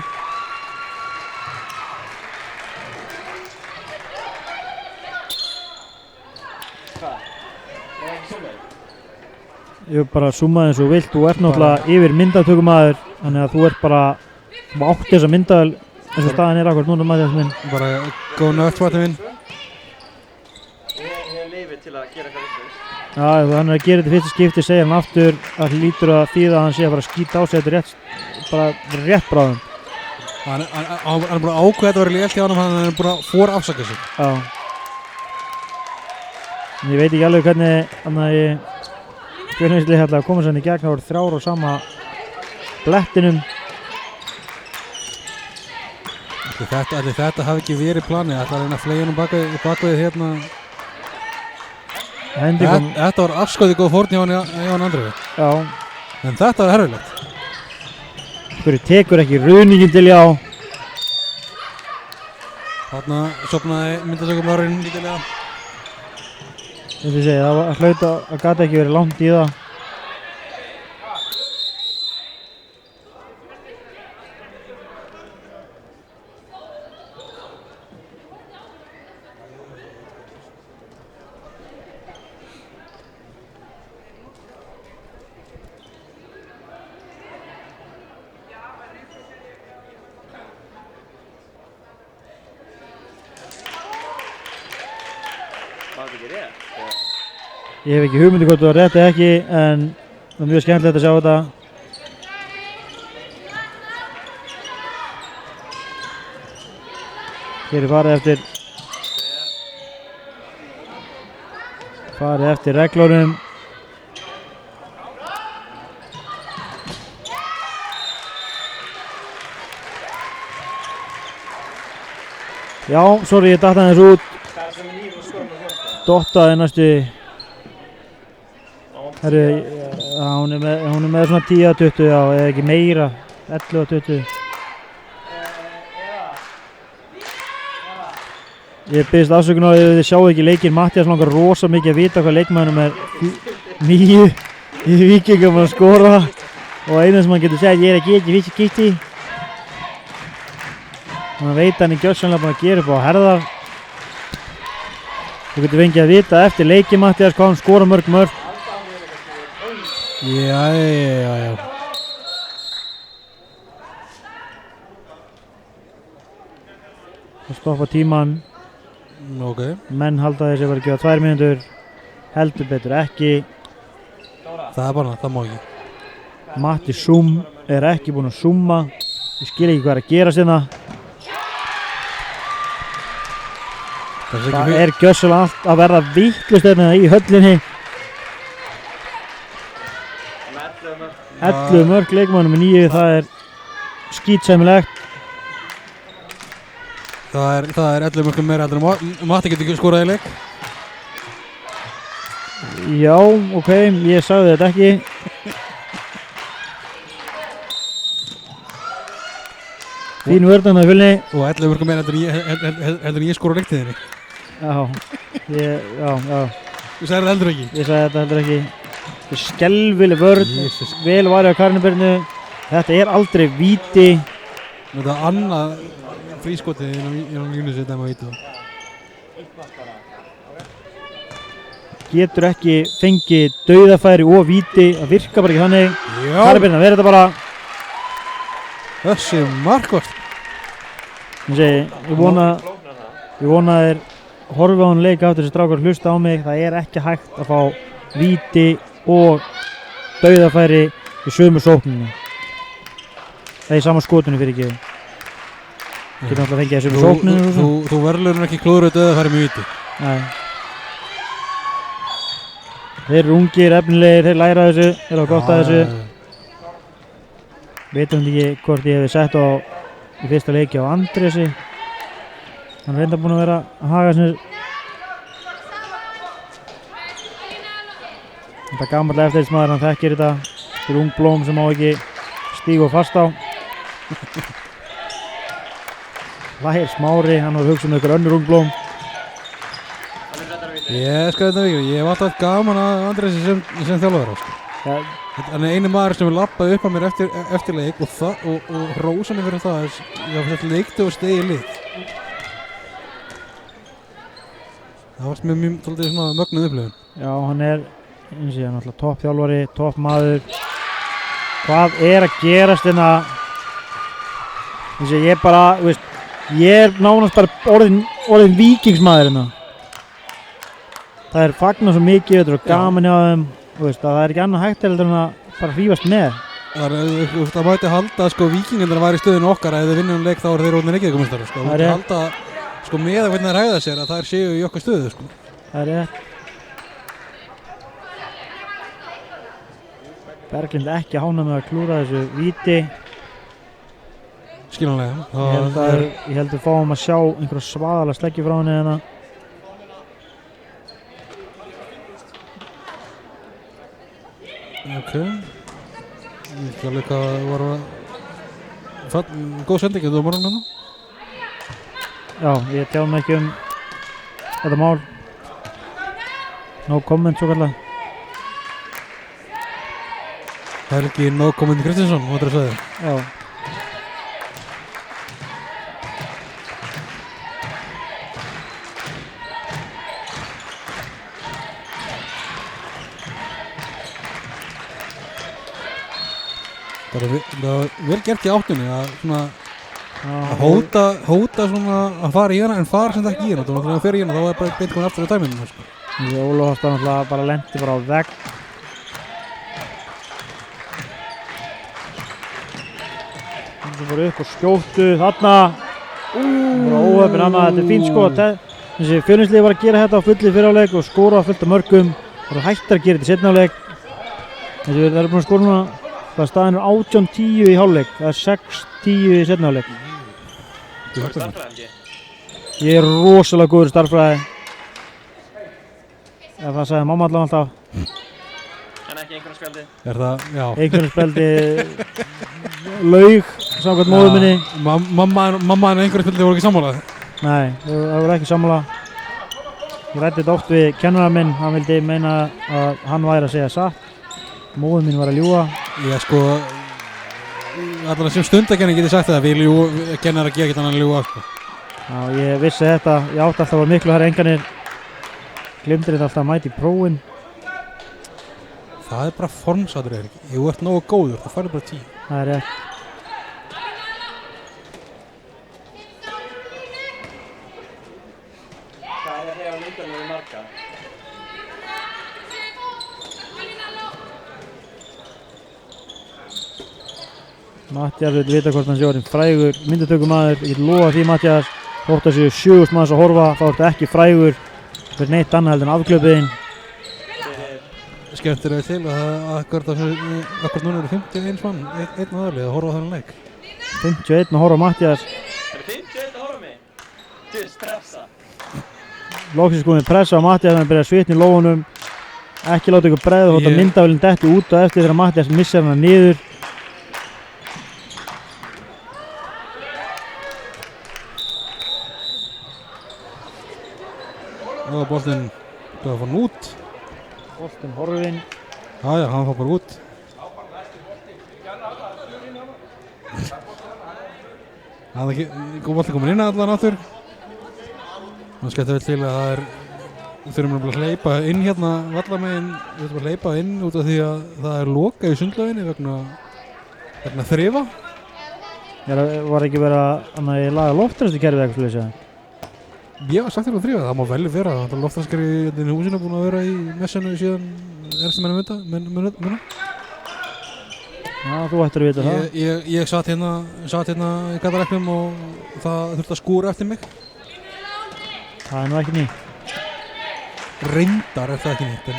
Ég bara summa eins og vilt, þú ert náttúrulega yfir myndatökumaður, þannig að þú ert bara, þú átt þessa myndavel eins og staðan er akkurat núna Matthías minn. Bara góð nördvarti minn. Ég hef leyfi til að gera eitthvað vitlaust. Já, ef hann er að gera þetta fyrsta skipti, segja hann aftur, það lítur að þýða að hann sé að fara að skýta á sig þetta rétt bráðum. Hann er búin að ákveða þetta að vera lélt hjá hann, hann er búin að forafsaka sig. Já. En ég veit ekki alveg hvernig hann að Fjölnisliðið ætlaði að koma sér í gegn, það voru 3 á sama blettinum. Þetta hafi ekki verið planið, þetta er að fleia hann bakvið hérna. Þetta var afskóðið góð fórn hjá hann Andriði. Já. En þetta var herfilegt. Hverju tekur ekki runingin til já. Þarna sopnaði myndasökumárinn lítilega. Þetta ég segi, það hlaut að gata ekki verið langt í það. Var þetta ekki rétt? Ég hef ekki hugmyndi hvort það var rétt eða ekki, en það er mjög skemmtilegt að sjá þetta. Hér er farið eftir reglunum. Já, sorry, ég datt aðeins út. Dottaði næstu. Herru, hún er með svona 10-20 já, eða ekki meira, 11-20. Ég biðst afsökunar á ef þið sjáu ekki leikinn. Matthías langar rosa mikið að vita hvað leikmannum er nýju í Víkingum að skora og einu sem hann getur segið ég er ekki Víkingi. Þannig veit hann í gjörsamlega búinn að gera upp á herðar. Þú getur fengið að vita eftir leikinn Matthías hvað hann skora mörg. Já. Það stoppa tíman. Ok. Menn halda þessi að vera að gefa 2 mínútur. Heldur betur ekki. Það er bara, það má ekki. Matti Zoom er ekki búinn að zooma. Ég skil ekki hvað er að gera sinna. Það er gjörsamlega allt að verða vitlaust hérna í höllinni. 11 mörg leikmannum með 9, það er skítsæmilegt. Það er 11 mörgum meira heldur en Matti getur ekki skorað í leik. Já, ok, ég sagði þetta ekki. Fín vörðan að Fjölni. Og 11 mörgum meira heldur en ég skora leiktiðinni. Já. Þú sagði þetta heldur ekki? Ég sagði þetta heldur ekki. Þetta er skelvileg vörð, vel varið á Karnibyrnu. Þetta er aldrei víti. Þetta er annað frískotið innan Június þetta maður víti. Getur ekki fengið dauðafæri og víti, það virka bara ekki þannig. Karnibyrna, verður þetta bara. Þessi markvart. Ég vona að þeir horfa á hann leika á þessi strákar hlusta á mig. Það er ekki hægt að fá víti og dauðafæri í sömu sókninu. Það er í sama skotinu fyrir ekki. Getur náttúrulega fengið í sömu sókninu. Þú verðlur ekki klúður dauðafæri með víti. Nei. Þeir eru ungir, efnilegir, þeir læra þessu, þeir hafa gott að þessu. Veitum ekki hvort ég hefði sett á í fyrsta leiki á Andrési. Hann er reynda búinn að vera að haga sér. Þetta er gamall eftirlitsmaður, hann þekkir þetta. Þetta er ung blóm sem má ekki stíga fast á. Lægir Smári, hann var hugsað ykkur önnur ung blóm. Ég skal þetta vikið, ég hef alltaf gaman að Andrési sem þjálfara. Ja. Hann er eini maður sem lappaði upp á mér eftir leik og hrósa mig fyrir það. Ég haf sett leikti og stegi lið. Það varst með mjög svolítið svona mögnuð upplifun. Já, hann er, eins og ég, náttúrulega topp þjálfari, topp maður. Hvað er að gerast hérna? Eins og ég bara, þú veist, ég er nánast bara orðin víkingsmaður hérna. Það er fagnað svo mikið, þetta er gaman hjá þeim, þú veist, að það er ekki annað hægt heldur en að bara hrífast með. Það mæti halda sko Víkingarnir að væri í stöðinu okkar að ef þeir vinnum leik þá eru þeir orðnir Reykjavíkurmeistarar sko. Það er halda sko með að hvernig þeir hegða sér að þær séu í okkar stöðu sko. Það er rétt. Berglind ekki að hána með að klúra þessu víti. Skiljanlega. Ég held að fáum að sjá einhverja svaðalega sleggju frá henni hérna. Ok. Ég veit alveg hvað var að góð sending að dómarann hérna. Já, ég tjáði mig ekki þetta mál. No comment svo kallar. Það er ekki no comment Kristinsson, hvað það sagði. Já. Það var vel gert í áttunni að svona að hóta svona að fara í hana en fara sem ekki í hana. Þannig að það fer í hana þá er bara beint komin aftur á dæminu sko. Ólafur náttúrulega bara lendi bara á vegg. Svo bara upp og skjóttu þarna. Bara óhöfn annað, þetta er fínt skot. Þessi Fjölnisliðið var að gera þetta á fullu í fyrri hálfleik og skora fullt af mörgum. Það eru hættar að gera þetta í seinni hálfleik. Þessi eru búin að skora núna. Það er staðin 18-10 í hálfleik. Það er 6-10 í seinni hálfleik. Ég er rosalega góður í starffræði. Það sagði mamma allavega alltaf. En ekki einhverjum spjaldi? Er það, já. Einhverjum spjaldi laug, samkvæmt móður minni. Mamma en einhverjum spjaldi voru ekki sammála? Nei, það voru ekki sammála. Ég ræddi þetta oft við kennara minn, hann vildi meina að hann væri að segja satt. Móður mín var að ljúga. Ég sko, allan sem stundakenning geti sagt það, við kennar að gera ekkert annan ljúga sko. Já, ég vissi þetta, ég átti alltaf að miklu hærri enganir. Glimtir þetta alltaf að mæta í prófin. Það er bara formsatur eða ekki. Ef þú ert nógu góður, þá færðu bara 10. Það er rétt. Hvað er að hefa myndan með marga? Mattias vil vita hvort hann sé orðinn frægur myndatökumaður. Ég get lofa því Mattias, þótt að séu 7000 manns að horfa, þá ertu ekki frægur fyrir neitt annað heldur en afglöpiðinn. Skemmtir til að akkurat núna eru 51 mann, einn aðalið að horfa á þennan leik. 51 að horfa á Mattias. Er 51 að horfa mig? Þú er stressa. Loksins komið pressa á Mattias, hann byrjar að svitna í lófunum. Ekki láta ykkur bregða þótt að myndavélinn detti út og eftir þegar Mattias missir hana niður. Það var boltinn að fara út. Boltinn horfinn. Já, hann fór bara út. Það er ekki góð boltinn komin inn allan aftur. Það skemmtir vel til að það er, við þurfum að hleypa inn hérna vallarmegin, við þurfum að hleypa inn út af því að það er lokað í sundlauginni vegna þrifa. Var ekki verið að laga loftræstikerfið eitthvað slúið segja? Ég var sagt þér að þrifa, það má vel vera. Það er loftræstikerfi í húsinu búin að vera í messinu síðan erstu menna. Já, þú ættir að vita það. Ég satt hérna í Gatareknum og það þurfti að skúra eftir mig. Það er nú ekki nýtt. Reyndar er það ekki nýtt, en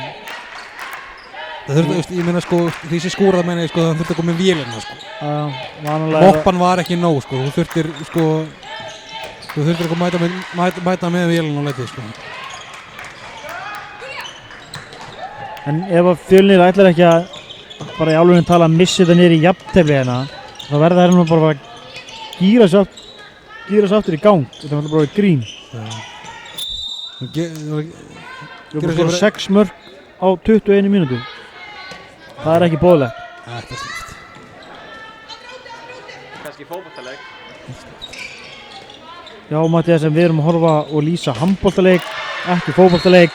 það þurfti, ég meina sko, því sem skúrað meina ég sko, það þurfti að koma með vélina sko. Vanalega... Hoppan var ekki nóg sko, þú þurftir að mæta með vélina á leitið sko. En ef að Fjölnir ætlar ekki að bara í alveginn tala að missi þetta niður í jafntefli hérna, þá verða það hérna bara að gíra sig aftur í gang. Þetta er bara grín. Þú búið að skora 6 mörk á 21 mínútu. Það er ekki boðlegt. Þetta er slift. Kannski fótboltaleik. Já, Mattias, en við erum að horfa og lýsa handboltaleik ekki fótboltaleik.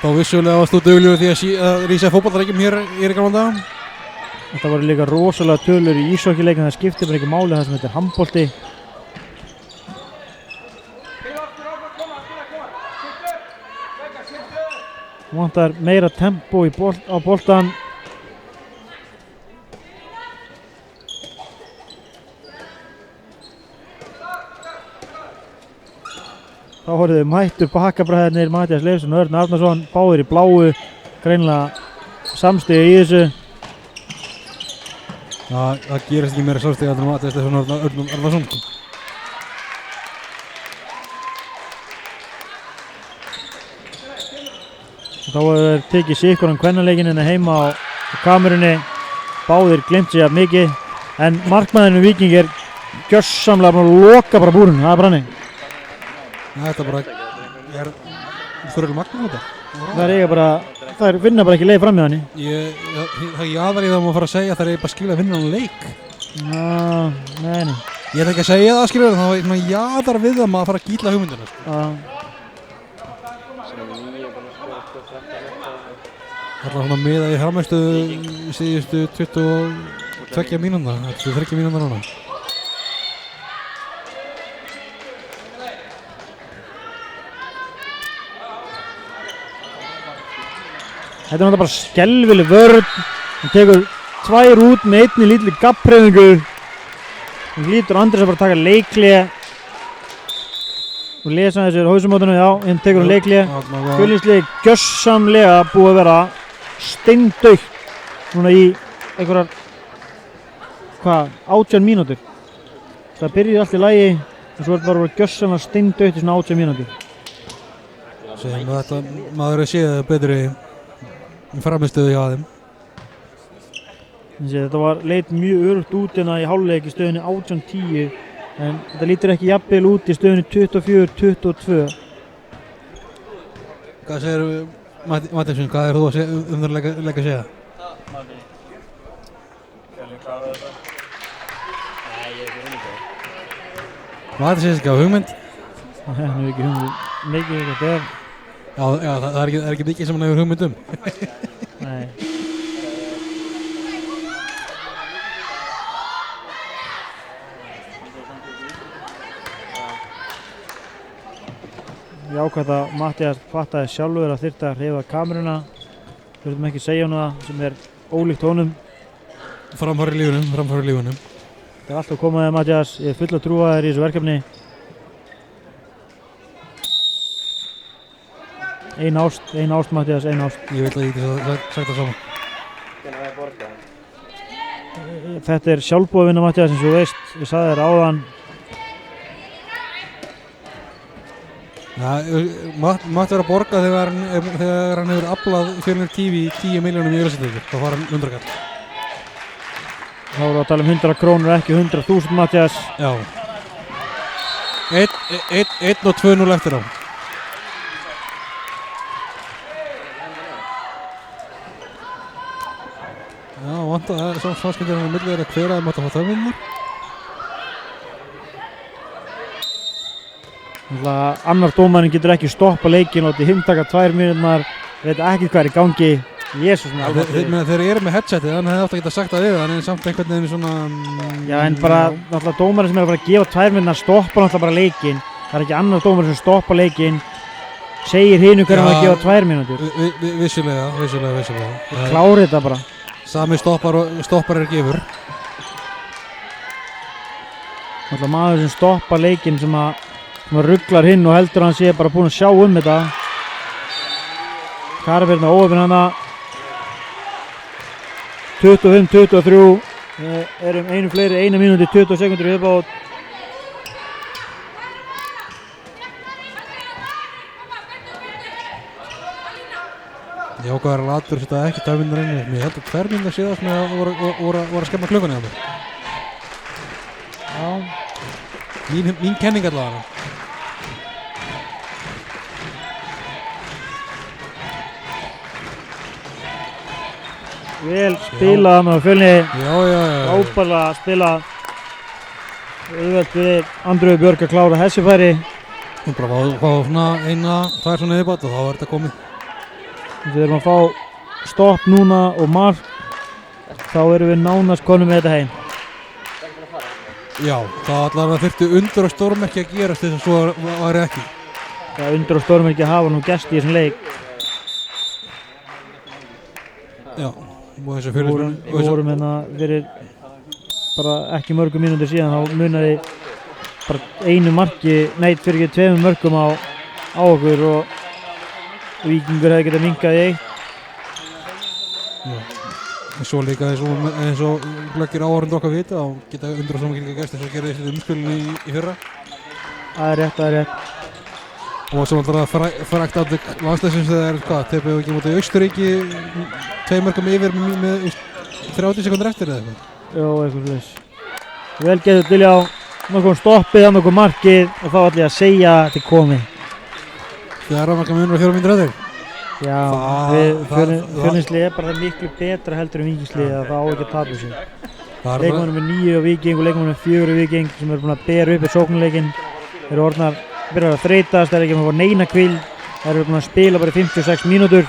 Þá vissulega varst þú duglegur því að rísa fótboltaleikjum hér í gamla daga. Þetta voru líka rosalega tölur í íshokkjuleik en það skiptir bara ekki máli það sem þetta er handbolti. Vantar meira tempo á boltan. Þá horfðu þau mættur bakkabræðarnir Matthías Leifsson og Örn Arnarsson, báðir í bláu, greinilega samstiga í þessu. Það gerist ekki meira samstiga en Matthías Leifsson og Örn Arnarsson. Þá hefur tekið sikkurann kvennaleikinn hérna heima á kamerunni, báðir glemt sig af mikið, en markmaðurinn Víking er gjörsamlega búinn að loka bara búrun, það er bara hannig. Þetta bara er fyrir magna þetta. Það vinna bara ekki leið fram með hann. Það jaðar í það að fara að segja að það er bara skilja að vinna hann leik. Nei. Ég ætla ekki að segja það skilja, þá jaðar við það að fara að gíla hugmyndina. Það er svona miða í frammestu síðustu 22 mínúnda, þetta er 30 mínúnda núna. Þetta er náttúrulega bara skelvileg vörn. Hann tekur 2 út með einni lítli gabbreifingu. Hann lítur Andrés að bara taka leikliða. Og lesa þessir hausumótunum, já, hann tekur hann leikliða. Fjölnisliðið gjörsamlega búið að vera steindautt núna í einhverjar 18 mínútur. Það byrjaði allt í lagi og svo er þetta bara gjörsamlega steindautt í svona 18 mínútur. Sem þetta maður er séð betri framistöðu hjá þeim. Þetta leit mjög örugt út hérna í hálfleik í stöðunni 18-10 en þetta lítur ekki jafnvel út í stöðunni 24-22. Hvað segir Matthíasson, hvað er þú að segja það leik að segja? Matti, Kjellin klára þetta? Nei, ég er ekki hugmynd. Matthíasson ekki á hugmynd? Hann hefur ekki hugmynd mikið hvað þetta er. Já, það er ekki mikið sem hann hefur hugmynd um. Nei. Jákvæmt að Matthías fattaði sjálfur að þyrfti að hreyfa kameruna. Þurftum ekki að segja honum það sem er ólíkt honum. Framfæri lífunum. Það er alltaf komaðið Matthías, ég er full að trúa þér í þessu verkefni. Ein ást Matthías, ein ást. Ég veit að ég geti sagt það saman. Hvernig það er borgað? Þetta er sjálfbúðavinna Matthías eins og þú veist, ég sagði þér áðan. Mátt vera að borga þegar hann hefur aflað Fjölnir TV 10 milljónum í auglýsingatekjur, þá fara hann 100 kall. Þá erum við að tala um 100 krónur, ekki 100.000 Matthías. Já. 1 og 2-0 eftir á. Já, vant að það er svona samskiptir hann á milli þeirra hver að mátt að fá þauðvinnur. Annar dómarinn getur ekki stoppa leikinn og látið hinn taka 2 mínúturnar, veit ekki hvað er í gangi. Jesús minn alveg. Þeir eru með headsetið, hann hefði átt að geta sagt það við, hann er samt einhvern veginn svona... Já, en bara náttúrulega dómarinn sem er að fara að gefa 2 mínúturnar stoppa náttúrulega bara leikinn. Það er ekki annar dómarinn sem stoppa leikinn, segir hinu hvernig hann að gefa 2 mínútur. Vissulega. Klári þetta bara. Sami stoppar er gefur. Náttúrulega maður sem stoppa leikinn sem rugglar hinn og heldur að hann sé bara búinn að sjá um þetta. Karabirna óöfinn hana. 25-23. Við erum einu fleiri, 1 mínúti 20 sekundur í viðbót. Jákvæðar latur setja ekki 2 mínútur inni. Mér held að 2 mínútur síðast með að voru að skemma klukkunni á mér. Já. Mín kenning allavega. Vel spilað með Fjölni. Já. Ábæðilega spilað. Auðvelt við Andreu Björk að klára þessi færi. Hún bara fá svona eina, tvær svona yfirbátt og þá er þetta komið. Við erum að fá stopp núna og mark. Þá erum við nánast konum með þetta heim. Já, það allavega þurfti undur og stórmerki að gerast þess að svo var ekki. Það undur og stórmerki að hafa nú gest í þessum leik. Já, og þessu Við fyrir vorum hérna fyrir bara ekki mörgum mínútur síðan þá munaði bara einu marki, fyrir ekki tveimur mörgum á okkur og Víkingur hefði getað minkað í 1. Já. Svo líka eins og glöggir áhorfendur okkar vita og geta undur og stórmerki líka gerst eins og gerði þessi umspilinu í fyrra. Það er rétt. Og svo alltaf frækt atvik landsliðsins þegar tefum við ekki mútið Austurríki 2 mörgum yfir með 30 sekúndur eftir eða eitthvað. Jó, eitthvað slags. Vel getur til á nokkuð stoppið, nokkuð markið og þá ætla ég að segja að þetta er komið. Þegar rafmarka munur á 4 mínútur eftir. Já, Fjölnisliðið er bara miklu betra heldur en Víkingsliðið að það á ekki að tapa sig. Leikmannum er 9 á Víking og leikmannum er 4 á Víking sem eru búin að bera upp í sóknarleikinn. Þeir eru orðnar byrjar að þreytast, það er ekki að fá neina hvíld. Þeir eru búin að spila bara í 56 mínútur.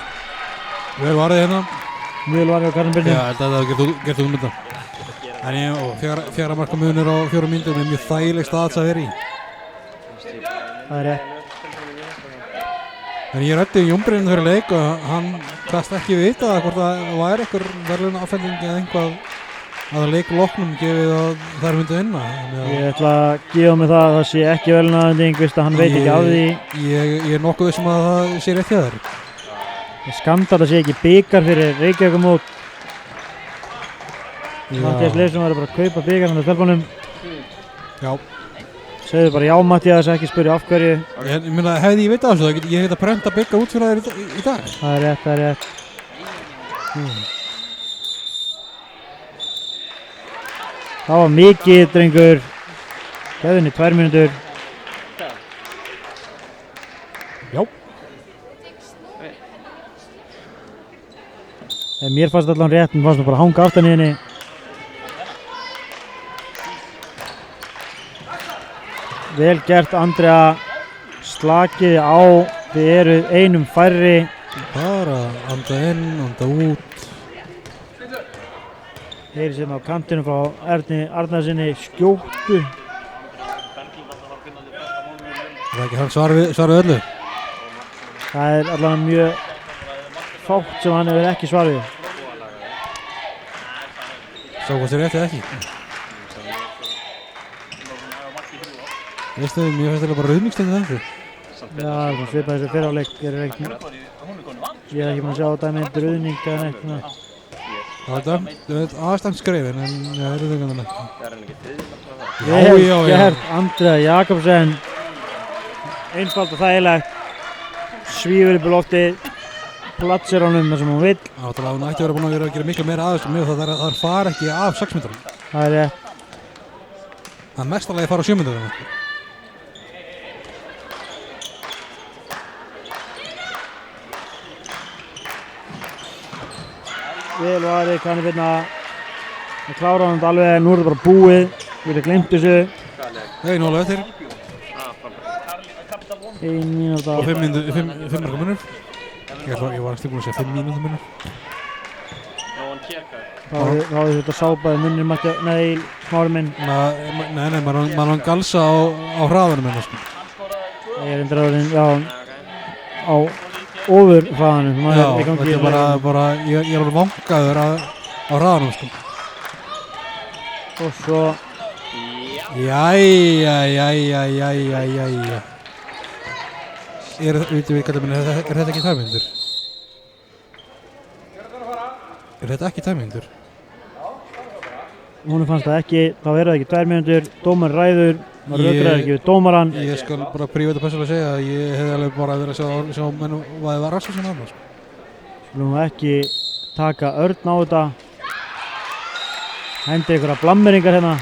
Vel varðið hérna. Mjög varðið á Karnabyrni. Já, þetta hefði gert út þetta. En fjara marka munur á 4 mínútur er mjög þægileg staðs að vera í. Það er rétt. En ég ræddi Jónbrynn fyrir leik og hann kast ekki vita hvort það væri einhver verðlun affending eða einhvað að leik loknum gefið að þær myndi vinna. Ég ætla að gefa mig það að það sé ekki verðlun affending, veist að hann veit ekki af því. Ég er nokkuð vissum að það sé rétt hjá þér. Skandal að sé ekki bikar fyrir Reykjavíkurmót. Matthías Leifsson var bara að kaupa bikarinn á telpunum. Já. Segðu bara já Matthías, ekki spyrja af hverju. Ég meina, hefði ég vitað af þessu, ég geta prenta bygga út fyrir þér í dag. Það er rétt. Það var mikið, drengur. Gefðinni 2 mínútur. Já. Mér fannst allan rétt, mér fannst bara hanga aftan í henni. Vel gert Andrea, slakiði á, þið eru einum færri. Bara anda inn, anda út. Heyri sem á kantinu frá Erni Arnarsinni skjóttu. Það er ekki hann svarið öllu. Það er allavega mjög fátt sem hann hefur ekki svarið. Sá hvað þér rétt eða ekki. Veistu, mér finnst þetta bara rauðningstöndu þessu. Já, það svipaði þessu fyrráleik. Ég er ekki búinn að sjá dæmi eftir rauðning eða neitt. Það er aðstæmt skrefin, en það er rauðningarna. Vel gert Andrea Jakobsen. Einfalt og þægilegt. Svífur upp í loftið. Platsir honum þar sem hún vill. Hún ætti að vera búin að gera miklu meira aðeins með það fara ekki af 6 metrum. Það er rétt. Það er mest alveg að fara á 7 metrum. Vel varið, Karnabyrna. Það kláraði hann alveg, nú er þetta bara búið. Við erum glemt þessu. Nei, nú alveg eftir. 1 mínúta. Og 5 marka munur. Ég var ekki búin að segja 5 mínúta munur. Þá hefði þetta sápaði munir Matti, nei, Smári minn. Nei, maður hann galsa á hraðanum hennar sko. Ég er undir já, á ofur hraðanum. Já, þetta er bara, ég er alveg vangaður á hraðanum sko. Og svo... Jæja. Veitum við hvað það minna, er þetta ekki tæmyndur? Er þetta ekki tæmyndur? Hún fannst það ekki, þá er það ekki 2 mínútur, dómar ræður, maður rökraði ekki við dómaran. Ég skal bara prívat að persónulega segja að ég hefði alveg bara verið að sjá menn hvað það var rassin annars. Skulum ekki taka Örn á þetta. Hendi ykkur að blammeringar hérna.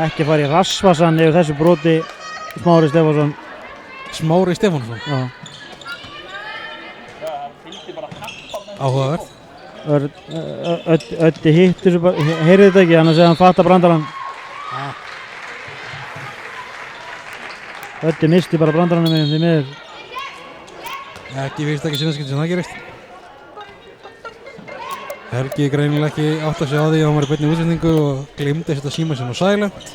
Ekki fara í rassvasan yfir þessu broti. Smári Stefánsson. Smári Stefánsson? Já. Áhugavert. Öddi hitt þessu bara, heyrið þetta ekki, annars eða hann fattar brandarann. Öddi misti bara brandaranum minn því miður. Ekki fyrst ekki sinnaskipti sem það gerist. Helgi greinilega ekki átt að segja á því að hann var í beinni útsendingu og glimti að setja síma sinn á silent.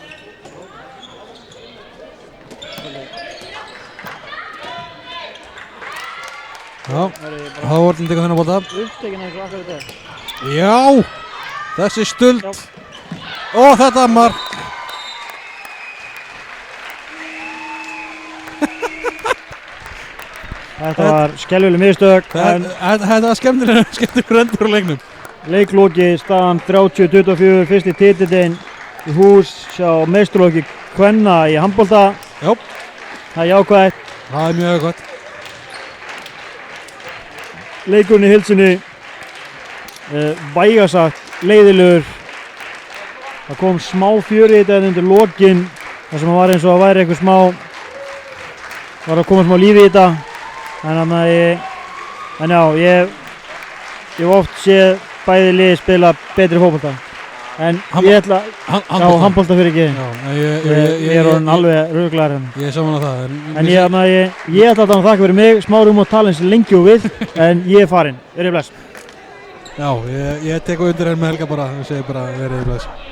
Já, Hávarlinn tekur þennan bolta. Upptekinn eins og akkurat þetta. Já, þessi stuld. Og þetta mark. Þetta var skelfileg mistök, en Þetta var skemmtilegur endur á leiknum. leikloki staðan 30-24, fyrsti titillinn í hús hjá meistarloki kvenna í handbolta. Já, Það er jákvætt. það er mjög gott. Leikurinn í heilsinni vægasagt leiðilegur. Það kom smá fjöri í þetta undir lokin þar sem var eins og að væri eitthvað var að koma smá lífi í þetta. En já, ég hef oft séð bæði liði spila betri fótbolta. En ég ætla handbolta fyrir ekki. Ég er orðinn alveg ruglaður hérna. Ég er saman á það. En ég ætla að þakka fyrir mig, Smári má tala eins lengi og við, en ég er farinn. Verið bless. Já, ég tek undir með Helga bara og segi bara verið bless.